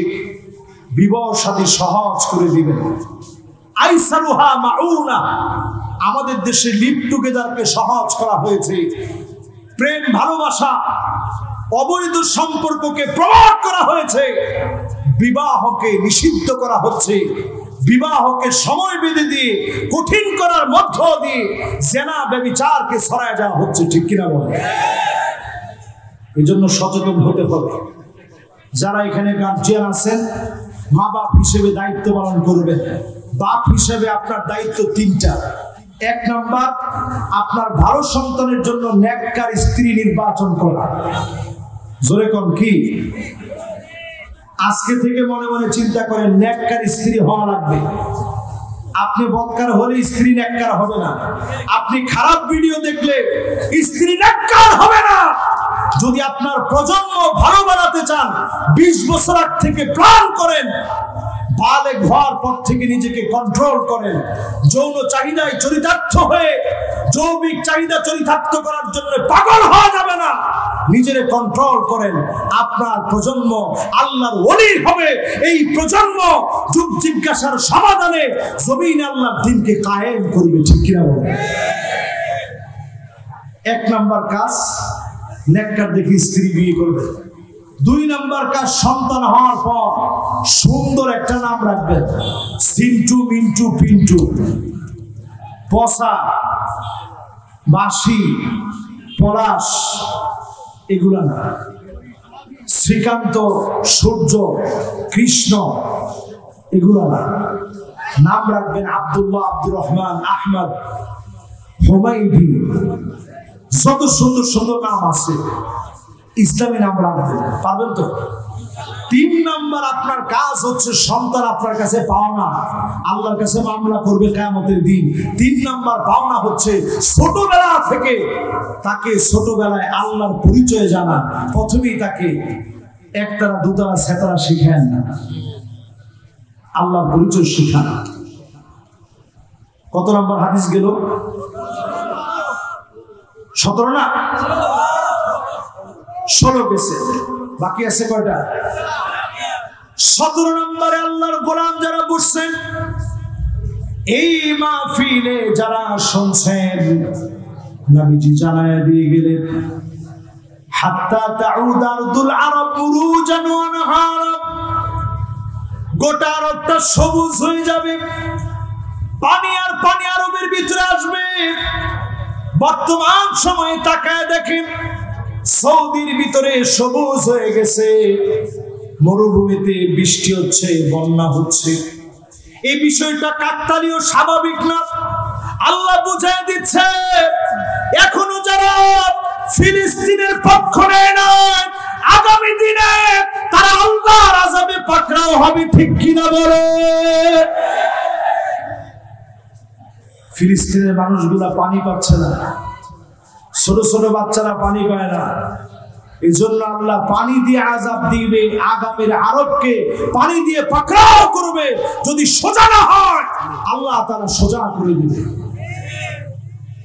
বিবাহ শাদী সহজ করে দিবেন। আইসারুহা মাউনা, আমাদের দেশে লিভ টুগেদারকে সহজ করা হয়েছে। প্রেম ভালোবাসা অবৈধ সম্পর্ককে প্রমাণ করা হয়েছে, বিবাহকে নিষিদ্ধ করা হচ্ছে। বিবাহকে সময় বেঁধে দিয়ে কঠিন করার মধ্য দিয়ে জেনা ব্যভিচারকে ছড়ায় যাওয়া হচ্ছে, ঠিক কিনা বলে? এই জন্য সচেতন হতে হবে। যারা এখানে গার্জিয়ান আছেন, মা বাপ হিসেবে দায়িত্ব পালন করবেন। বাপ হিসেবে আপনার দায়িত্ব তিনটা। এক নাম্বার, আপনার ভালো সন্তানের জন্য নেককার স্ত্রী নির্বাচন করা। জোরে কোন কি? আজকে থেকে মনে মনে চিন্তা করেন নেককার স্ত্রী হওয়া লাগবে। আপনি বদকার হলে স্ত্রী নেককার হবে না। আপনি খারাপ ভিডিও দেখলে স্ত্রী নেককার হবে না। যদি আপনার প্রজন্ম ভালো বানাতে চান, 20 বছর আগ থেকে প্ল্যান করেন, বালেগ হওয়ার পর থেকে নিজেকে কন্ট্রোল করেন। যৌন চাহিদায় চরিতার্থ হয়ে যৌবিক চাহিদা চরিতার্থ করার জন্য পাগল হওয়া যাবে না। নিজেরে কন্ট্রোল করেন, আপনার প্রজন্ম আল্লাহর ওলি হবে। এই প্রজন্ম যুগ জিজ্ঞাসার সমাধানে জমিনে আল্লাহর দ্বীনকে কায়েম করবে, ঠিক কিনা বলেন? এক নাম্বার কাজ, নেককার দেখে স্ত্রী বিয়ে করবে। 2 নাম্বার কাজ, সন্তান হওয়ার পর সুন্দর একটা নাম রাখবেন। সিন্টু, মিন্টু, পিন্টু, পসা, বাসি, পলাশ, এগুলা না। শ্রীকান্ত, সূর্য, কৃষ্ণ, এগুলা না। নাম রাখবেন আব্দুল্লাহ, আব্দুর রহমান, আহমদ, হুমায়ুদি, যত সুন্দর সুন্দর নাম আছে ইসলামী নাম রাখবেন। পারবেন তো? 3 নাম্বার, আপনার কাজ হচ্ছে সন্তান আপনার কাছে পাওনা, আল্লাহর কাছে মামলা করবে কিয়ামতের দিন। 3 নাম্বার পাওনা হচ্ছে ছোটবেলা থেকে তাকে ছোটবেলায় আল্লাহর পরিচয় জানা। প্রথমেই তাকে একতারা দুতারা সেতারা শিখান না, আল্লাহর পরিচয় শিখান। কত নাম্বার হাদিস গেল? 17 না? 16 গেছে, বাকি আছে কয়টা? 17 নম্বরে আল্লাহর গোলাম যারা বসছেন, এই মাহফিলে যারা শুনছেন, নবীজি জানায়া দিয়ে গেলেন, হাত্তা তাউদ আরদুল আরব মুরুজান ওয়া নাহারা, গোটা আরবটা সবুজ হয়ে যাবে, পানি আর পানি আরবের ভিতরে আসবে। বর্তমান সময়ে তাকায় দেখেন, সৌদির ভিতরে সবুজ হয়ে গেছে, মরুভূমিতে বৃষ্টি হচ্ছে, বন্যা হচ্ছে। এই বিষয়টা কাকতালীয়, স্বাভাবিক না। আল্লাহ বুঝায় দিচ্ছে, এখনো যারা ফিলিস্তিনের পক্ষ নেয় না, আগামী দিনে তারা আল্লাহর আযাবে পাকড়াও হবে, ঠিক কিনা বলে? ফিলিস্তিনের মানুষগুলা পানি পাচ্ছে না, ছোট ছোট বাচ্চারা পানি পায় না। এই জন্য আল্লাহ পানি দিয়ে আযাব দিবে, আগামীর আরবকে পানি দিয়ে পাকড়াও করবে। যদি সোজা না হয় আল্লাহ তাআলা সোজা করে দিবে,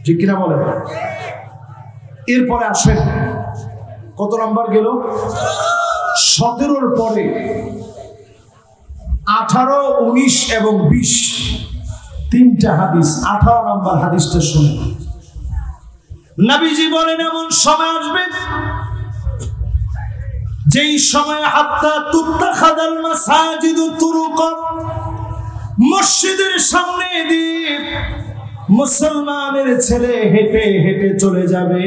ঠিক কিনা বলে? এরপরে আসেন, কত নাম্বার গেল? 17-র পরে 18, 19 এবং 20, 3টা হাদিস। 18 নাম্বার হাদিসটা শুনেন। নবীজি বলেন, এমন সময় আসবে যেই সময় হাত্তা তুত্তাখাদাল মাসাজিদু তুরুকান, মসজিদের সামনে দিয়ে মুসলমানের ছেলে হেঁটে হেঁটে চলে যাবে,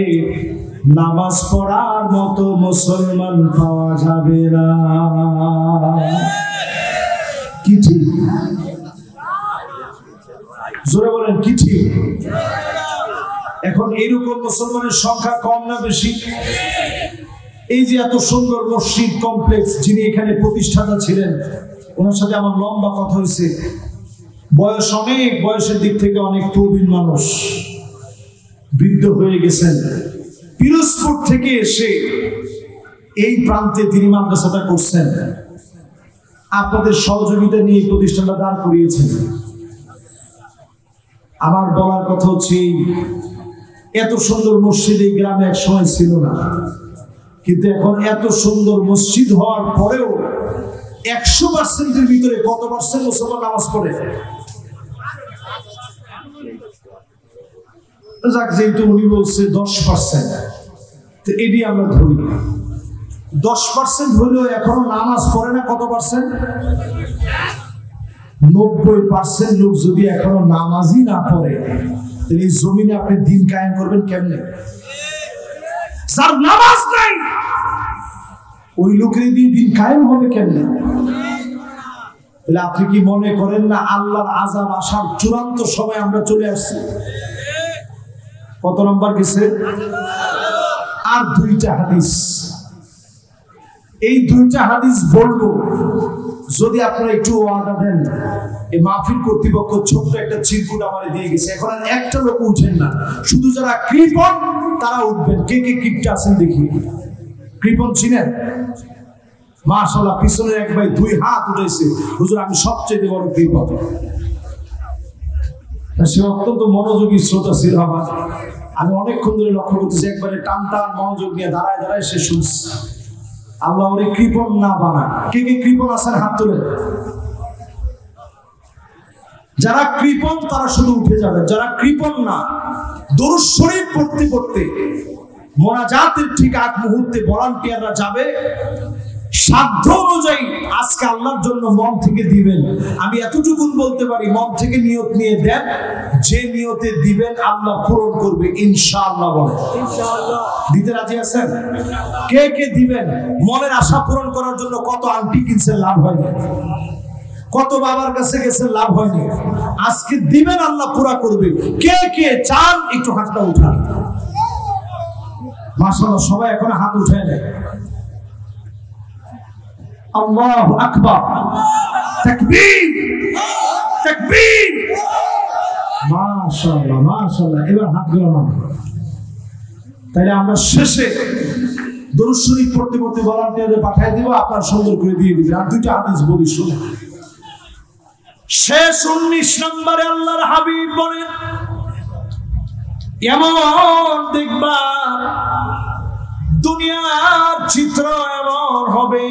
নামাজ পড়ার মতো মুসলমান পাওয়া যাবে না। কি ঠিক? জোরে বলেন, কি ঠিক? এখন এরকম মুসলমানের সংখ্যা কম না বেশি? এই যে এত সুন্দর মসজিদ কমপ্লেক্স, যিনি এখানে প্রতিষ্ঠাতা ছিলেন, ওনার সাথে আমার লম্বা কথা হয়েছে। বয়স অনেক, বয়সের দিক থেকে অনেক প্রবীণ মানুষ, বৃদ্ধ হয়ে গেছেন। পিরোজপুর থেকে এসে এই প্রান্তে তিনি মাদ্রাসাটা করছেন। আপনাদের সহযোগিতা নিয়ে প্রতিষ্ঠানটা দাঁড় করিয়েছেন। আমার বলার কথা হচ্ছে, এত সুন্দর মসজিদ এই গ্রামে এক সময় ছিল না, কিন্তু এখন এত সুন্দর মসজিদ হওয়ার পরেও 100%-এর ভিতরে কত পার্সেন্ট মুসলমান নামাজ পড়ে? যাক, যেহেতু উনি বলছে 10%, তো এটি আমরা ধরি। 10% হলেও এখনো নামাজ পড়ে না কত পার্সেন্ট? 90% লোক যদি এখনো নামাজই না পড়ে, তাহলে এই জমিনে আপনি দিন কায়েম করবেন কেমনে? যার নামাজ নাই ওই লোকের দিন কায়েম হবে কেমনে? তাহলে আপনি কি মনে করেন না আল্লাহর আযাব আসার চূড়ান্ত সময় আমরা চলে আসছি? কত নম্বর গেছে? আর 2টা হাদিস, এই 2টা হাদিস বলবো, যদি আপনারা একটু ওয়াদা দেন। এই মাহফিল কর্তৃপক্ষ ছোট্ট একটা চিরকুট আমারে দিয়ে গেছে, এখন আর একটা লোক উঠেন না, শুধু যারা কৃপণ তারা উঠবেন। কে কে কৃপটা আছেন দেখি? কৃপণ চিনেন? মাশাআল্লাহ, পিছনের এক ভাই 2 হাত উঠেছে, হুজুর আমি সবচেয়ে বড় কৃপণ। সে অত্যন্ত মনোযোগী শ্রোতা ছিল আমার, আমি অনেকক্ষণ ধরে লক্ষ্য করতেছি, একবারে টান টান মনোযোগ নিয়ে দাঁড়ায় দাঁড়ায় সে শুনছে। আল্লাহ ওরে কৃপণ না বানায়। কে কে কৃপণ আছেন হাত তুলে? যারা কৃপণ তারা শুধু উঠে যাবে, যারা কৃপণ না, দরুদ শরীফ পড়তে পড়তে মোনাজাতের ঠিক আগ মুহূর্তে ভলান্টিয়াররা যাবে, সাধ্য অনুযায়ী আজকে আল্লাহর জন্য মন থেকে দিবেন। আমি এতটুকু বলতে পারি, মন থেকে নিয়ত নিয়ে দেন, যে নিয়তে দিবেন আল্লাহ পূরণ করবে ইনশাআল্লাহ। বলে ইনশাআল্লাহ। দিতে রাজি আছেন? কে কে দিবেন? মনের আশা পূরণ করার জন্য কত আংটি কিনছেন, লাভ হয়নি? কত বাবার কাছে গেছেন, লাভ হয়নি? আজকে দিবেন, আল্লাহ পুরা করবে। কে কে চান একটু হাতটা উঠান। মাশাআল্লাহ, সবাই এখন হাত উঠায় নেয়। আল্লাহু আকবার, তাকবীর, তাকবীর। মাশাআল্লাহ, মাশাআল্লাহ। এবার হাতগুলো নামান। তাইলে আমরা শেষে দরুদ শরীফ পড়তে পড়তে ভলান্টিয়ারে পাঠিয়ে দিব, আপনারা সুন্দর করে দিয়ে দিবেন। আর 2টা হাদিস বলি শুনে। শেষ 19 নম্বরে আল্লাহর হাবিব বলেন, এমন দেখবা দুনিয়ার চিত্র এমন হবে,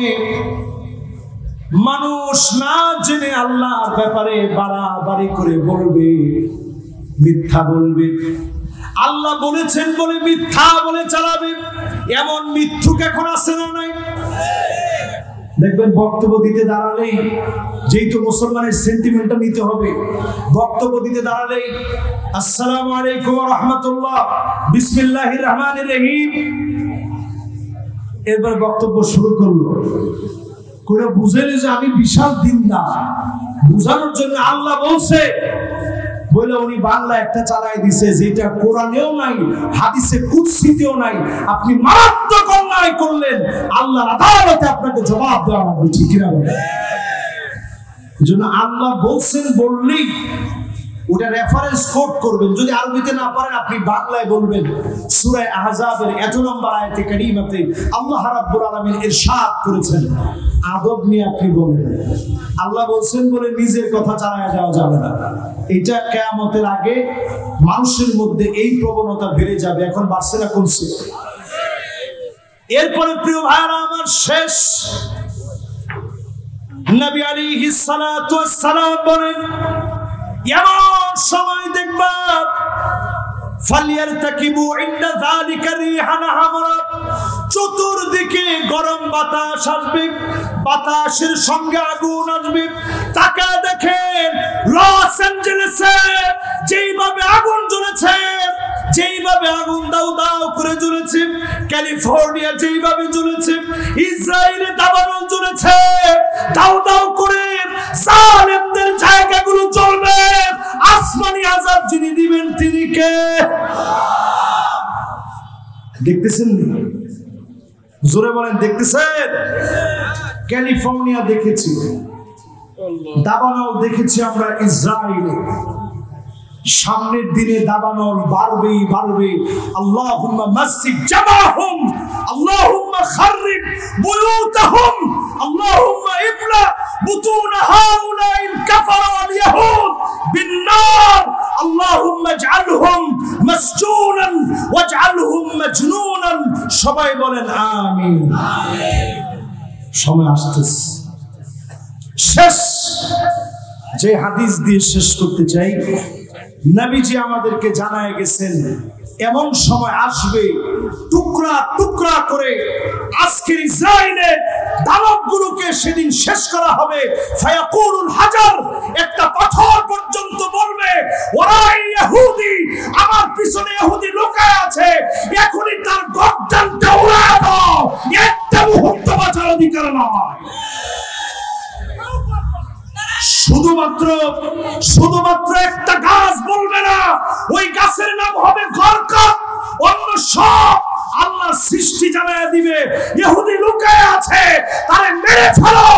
মানুষ না জেনে আল্লাহর ব্যাপারে বাড়াবাড়ি করে বলবে, মিথ্যা বলবে। আল্লাহ বলেছেন বলে মিথ্যা বলে চালাবে। এমন মিথ্যুক এখন আছে না নাই? দেখবেন বক্তব্য দিতে দাঁড়ালেই, যেহেতু মুসলমানের সেন্টিমেন্টটা নিতে হবে, বক্তব্য দিতে দাঁড়ালেই আসসালামু আলাইকুম ওয়া রাহমাতুল্লাহ, বিসমিল্লাহির রহমানির রহিম, এরপর বক্তব্য শুরু করলো। করে বুঝেলে যে আমি বিশাল দিনদার, বুঝানোর জন্য আল্লাহ বলছে বলে উনি বাংলা একটা চালাই দিছে, যেটা কোরআনেও নাই, হাদিসে কুদসিতেও নাই। আপনি মারাত্মক অন্যায় করলেন, আল্লাহর আদালতে আপনাকে জবাব দেওয়া হবে, ঠিক কিনা বলেন? এজন্য আল্লাহ বলছেন বললেই ওটা রেফারেন্স কোট করবেন। যদি আরবিতে না পারেন আপনি বাংলায় বলবেন। সূরা আহজাবের 1 নম্বর আয়াতে কারিমাতে আল্লাহ রাব্বুল আলামিন ইরশাদ করেছেন, আদব নিয়ে আপনি বলেন। আল্লাহ বলছেন বলে নিজের কথা চালায় যাওয়া যাবে না। এটা কিয়ামতের আগে মানুষের মধ্যে এই প্রবণতা বেড়ে যাবে। এখন বাড়ছে না কমছে? এরপরে প্রিয় ভাইরা আমার, শেষ নবী আলাইহিস সালাতু ওয়াস সালাম বলেন, এমন সময় দেখবা ফালিয়ারতাকিবু ইনদা যালিকা রিহান হামরা, চতুর্দিকে গরম বাতাস আসবে, বাতাসের সঙ্গে আগুন আসবে। তাকা দেখেন লস অ্যাঞ্জেলেসে যেইভাবে আগুন জ্বলেছে, যেইভাবে আগুন দাউ দাউ করে জ্বলেছে, ক্যালিফোর্নিয়া যেইভাবে জ্বলেছে, ইসরায়েলে দাবানল জ্বলেছে দাউ দাউ করে, জালেমদের জায়গাগুলো জ্বলবে। আসমানি আযাব যিনি দিবেন তিনি কে? দেখতেছেন? জোরে বলেন, দেখতেছেন? ক্যালিফোর্নিয়া দেখেছি, দাবানল দেখেছি আমরা ইসরায়েলে, সামনের দিনে দাবানল বাড়বেই বাড়বে। আল্লাহুম্মা মাসসিক জামাহুম, আল্লাহুম্মা খাররিব বুয়ুতাহুম, আল্লাহুম্মা ইবলা বুতুন হাউলাইল কাফারা ওয়াল ইয়াহুদ বিন্নার, আল্লাহুম্মা ইজআলহুম মাসজুনান ওয়াজআলহুম মাজনুনান। সবাই বলেন আমিন। সময় আসতেছে, শেষ যে হাদিস দিয়ে শেষ করতে চাই, নবীজি আমাদেরকে জানায় গেছেন এমন সময় আসবে টুকরা টুকরা করে আজকের ইসরায়েলের দানবগুলোকে সেদিন শেষ করা হবে। ফায়াকুলুল হাজার, একটা পাথর পর্যন্ত বলবে ওরাই ইহুদি, আমার পিছনে ইহুদি লুকায় আছে, এখনই তার গর্দানটা উড়ায় দাও, একটা মুহূর্ত বাঁচার অধিকার নয়। শুধুমাত্র একটা গাছ বলবে না, ওই গাছের নাম হবে গরকত, অন্য সব আল্লাহর সৃষ্টি জানায় দিবে ইহুদি লুকায় আছে, তারে মেরে ফেলো,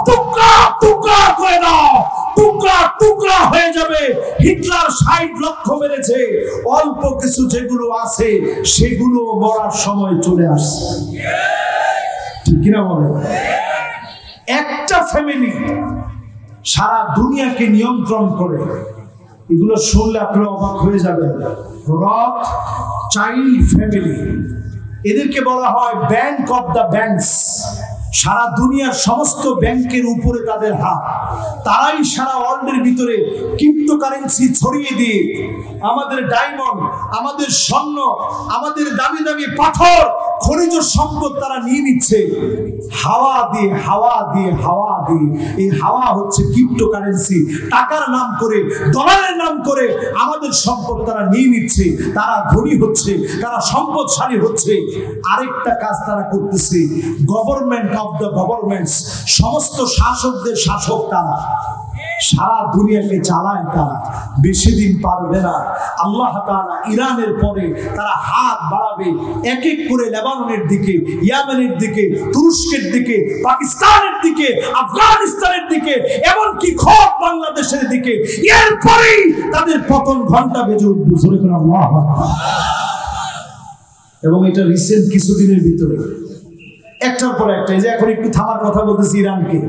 টুকরা টুকরা করে দাও, টুকরা টুকরা হয়ে যাবে। হিটলার 60 লক্ষ মেরেছে, অল্প কিছু যেগুলো আছে সেগুলো মরার সময় চলে আসছে, ঠিক কিনা বলে? একটা ফ্যামিলি সারা দুনিয়াকে নিয়ন্ত্রণ করে, এগুলো শুনলে আপনারা অবাক হয়ে যাবেন। রথ চাইল্ড ফ্যামিলি, এদেরকে বলা হয় ব্যাংক অফ দ্য ব্যাংকস। সারা দুনিয়ার সমস্ত ব্যাংকের উপরে তাদের হাত, তারাই সারা ওয়ার্ল্ডের ভিতরে ক্রিপ্টোকারেন্সি ছড়িয়ে দিয়ে আমাদের ডায়মন্ড, আমাদের স্বর্ণ, আমাদের দামি দামি পাথর, খনিজ সম্পদ তারা নিয়ে নিচ্ছে হাওয়া দিয়ে হাওয়া দিয়ে হাওয়া দিয়ে। এই হাওয়া হচ্ছে ক্রিপ্টোকারেন্সি, টাকার নাম করে, ডলারের নাম করে আমাদের সম্পদ তারা নিয়ে নিচ্ছে, তারা ধনী হচ্ছে, তারা সম্পদশালী হচ্ছে। আরেকটা কাজ তারা করতেছে, গভর্নমেন্ট অফ দ্য গভর্নমেন্টস, সমস্ত শাসকদের শাসক তারা, সারা দুনিয়াকে চালায় তারা। বেশি দিন পারবে না, আল্লাহ তাআলা ইরানের পরে তারা হাত বাড়াবে এক এক করে লেবাননের দিকে, ইয়েমেনের দিকে, তুরস্কের দিকে, পাকিস্তানের দিকে, আফগানিস্তানের দিকে, এমনকি খোদ বাংলাদেশের দিকে। এরপরেই তাদের পতন ঘন্টা বেজে উঠবে। জোরে করে আল্লাহু আকবার। এবং এটা রিসেন্ট কিছুদিনের ভিতরে একটার পর একটা। এই যে এখন একটু থামার কথা বলতেছি ইরানকে,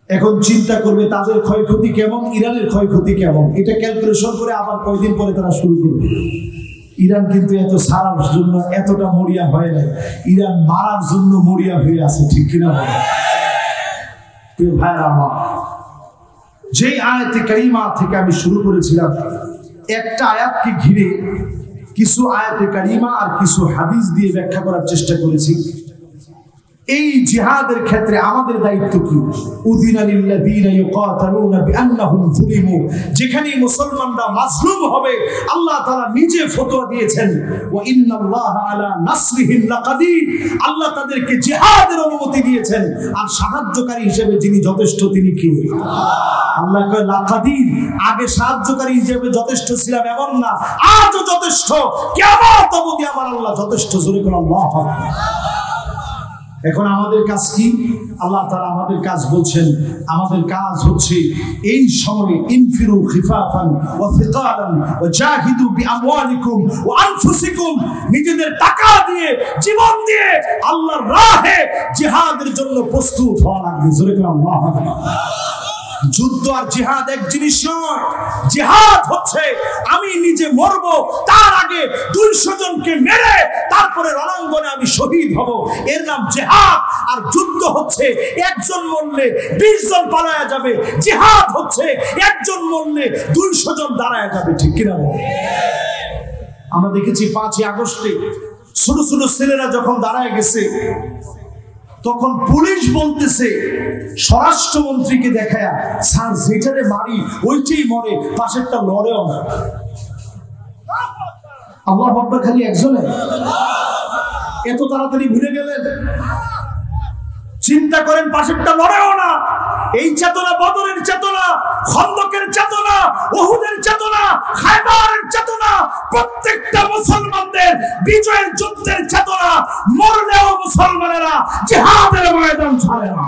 এখন চিন্তা করবে তাদের ক্ষয়ক্ষতি কেমন, ইরানের ক্ষয়ক্ষতি কেমন, এটা ক্যালকুলেশন করে আবার কয়দিন পরে তারা শুরু করবে। ইরান কিন্তু এত সারার জন্য এতটা মরিয়া হয় না, ইরান মারার জন্য মরিয়া হয়ে আছে, ঠিক কিনা বলে? ভাইরা আমার, যেই আয়াতে কারিমা থেকে আমি শুরু করেছিলাম, একটা আয়াতকে ঘিরে কিছু আয়াতে কারিমা আর কিছু হাদিস দিয়ে ব্যাখ্যা করার চেষ্টা করেছি। এই জিহাদের ক্ষেত্রে আমাদের দায়িত্ব কি? উযিনা লিল্লাযীনা ইউকাতালুনা বিআন্নাহুম যুলিমু, যেখানেই মুসলমানরা মাজলুম হবে আল্লাহ তাআলা নিজে ফতোয়া দিয়েছেন, ওয়া ইন্নাল্লাহা আলা নাসরিহিম লাকাদির, আল্লাহ তাদেরকে জিহাদের অনুমতি দিয়েছেন, আর সাহায্যকারী হিসেবে যিনি যথেষ্ট তিনি কি? আল্লাহ কয় লাকাদির, আগে সাহায্যকারী হিসেবে যথেষ্ট ছিলাম এমন না, আজও যথেষ্ট, কিয়ামত অবধি আমার আল্লাহ যথেষ্ট। জোরে করে আল্লাহু আকবার। এখন আমাদের কাজ কি? আল্লাহ তাআলা আমাদের কাজ বলছেন, আমাদের কাজ হচ্ছে এই সময়ে ইনফিরু খিফাফান ওয়া সিকালান ওয়া জাহিদু বিআমওয়ালিকুম ওয়া আনফুসিকুম, নিজেদের টাকা দিয়ে, জীবন দিয়ে আল্লাহর রাহে জিহাদের জন্য প্রস্তুত হওয়া লাগবে। জোরে করে আল্লাহু আকবার। যুদ্ধ আর জিহাদ এক জিনিস নয়। জিহাদ হচ্ছে আমি নিজে মরব, তার আগে 200 জনকে মেরে তারপরে রণাঙ্গনে আমি শহীদ হব, এর নাম জিহাদ। আর যুদ্ধ হচ্ছে একজন মরলে 20 জন পালায়া যাবে, জিহাদ হচ্ছে একজন মরলে 200 জন দাঁড়ায় যাবে, ঠিক কিনা বল? আমরা দেখেছি 5ই আগস্টে ছোট ছোট ছেলেরা যখন দাঁড়ায় গেছে, তখন পুলিশ বলতেছে স্বরাষ্ট্রমন্ত্রীকে দেখায়, স্যার যেটারে মারি ওইটাই মরে, পাশেরটা লড়েও না। আল্লাহু আকবার। খালি একজনে এত তাড়াতাড়ি ভুলে গেলেন? চিন্তা করেন, পাশেরটা লড়েও না। এই চেতনা বদরের চেতনা, খন্দকের চেতনা, উহুদের চেতনা, খায়বারের চেতনা, প্রত্যেকটা মুসলমানদের বিজয়ের যুদ্ধের চেতনা। মরলেও মুসলমানেরা জিহাদের ময়দান ছাড়ে না।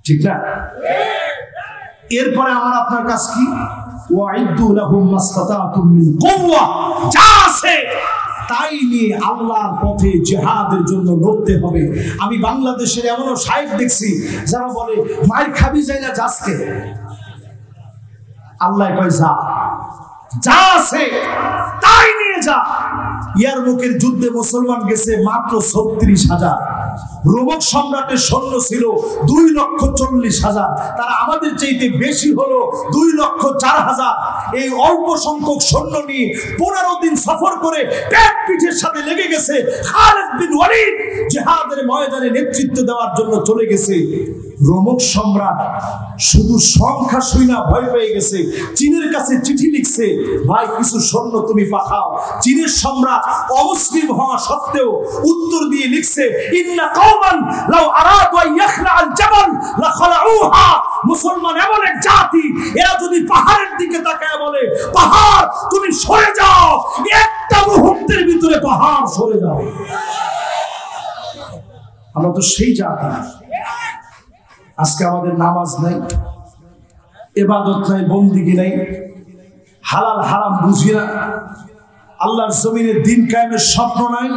ঠিক না? এরপরে আমার আপনার কাজ কি? ওয়াইদু লাহুম মাসতাতাতুম মিন কুওয়া, যা আছে তাই নিয়ে আল্লাহর পথে জিহাদের জন্য লড়তে হবে। আমি বাংলাদেশের এমনও শায়েখ দেখছি যারা বলে মায়ের খাবি যাই না যাসকে, আল্লাহ কয় যা, যা আছে তাই নিয়ে যা। ইয়ারমুকের যুদ্ধে মুসলমান গেছে মাত্র 36,000, রোমক সম্রাটের সৈন্য ছিল 2,40,000, তারা আমাদের চাইতে বেশি হলো 2,04,000। এই অল্প সংখ্যক সৈন্য নিয়ে 15 দিন সফর করে পেট পিঠের সাথে লেগে গেছে। খালিদ বিন ওয়ালিদ জিহাদের ময়দানে নেতৃত্ব দেওয়ার জন্য চলে গেছে। রোমক সম্রাট শুধু সংখ্যা শুনা ভয় পেয়ে গেছে, চীনের কাছে চিঠি লিখছে, ভাই কিছু সৈন্য তুমি পাঠাও। চীনের সম্রাট অমুসলিম হওয়া সত্ত্বেও উত্তর দিয়ে লিখছে, ইন্না কওমান লাউ আরাদু আন ইয়াখলা'আল জাবাল লাখলাউহা। মুসলমান এমন এক জাতি, এরা যদি পাহাড়ের দিকে তাকায় বলে পাহাড় তুমি সরে যাও, একটা মুহূর্তের ভিতরে পাহাড় সরে যাও। আমরা তো সেই জাতি। আজকে আমাদের নামাজ নাই, ইবাদত নাই, বন্দিগি নাই, হালাল হারাম বুঝি না, আল্লাহর জমিনে দিন কায়েমের স্বপ্ন নাই।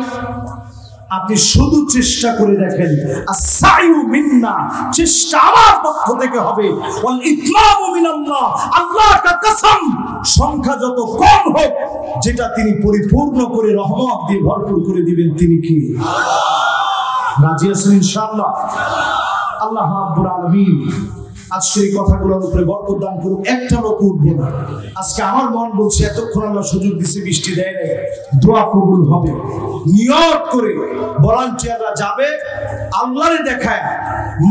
আপনি শুধু চেষ্টা করে দেখেন, আস-সাইউ মিন্না, চেষ্টা আমার পক্ষ থেকে হবে, ওয়াল ইতমামু মিনাল্লাহ, আল্লাহর কসম সংখ্যা যত কম হোক, যেটা তিনি পরিপূর্ণ করে রহমত দিয়ে ভরপুর করে দিবেন তিনি কি? রাজি আছেন ইনশাআল্লাহ? আল্লাহ রাব্বুল আলামিন আজকে এই কথাগুলোর উপরে বরকত দান করুন। একটা লোক উঠবো না। আজকে আমার মন বলছে এতক্ষণ আল্লাহ সুযোগ দিছে, বৃষ্টি দেয় নাই, দোয়া কবুল হবে। নিয়ত করে ভলান্টিয়াররা যাবে, আল্লাহরে দেখায়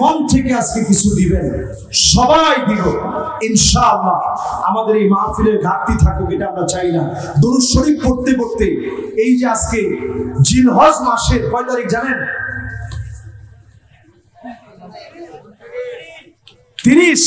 মন থেকে আজকে কিছু দিবেন, সবাই দিব ইনশাআল্লাহ। আমাদের এই মাহফিলের ঘাটতি থাকুক এটা আমরা চাই না। দুরূদ শরীফ পড়তে পড়তে এই যে আজকে জিলহজ মাসের কয় তারিখ জানেন? 30।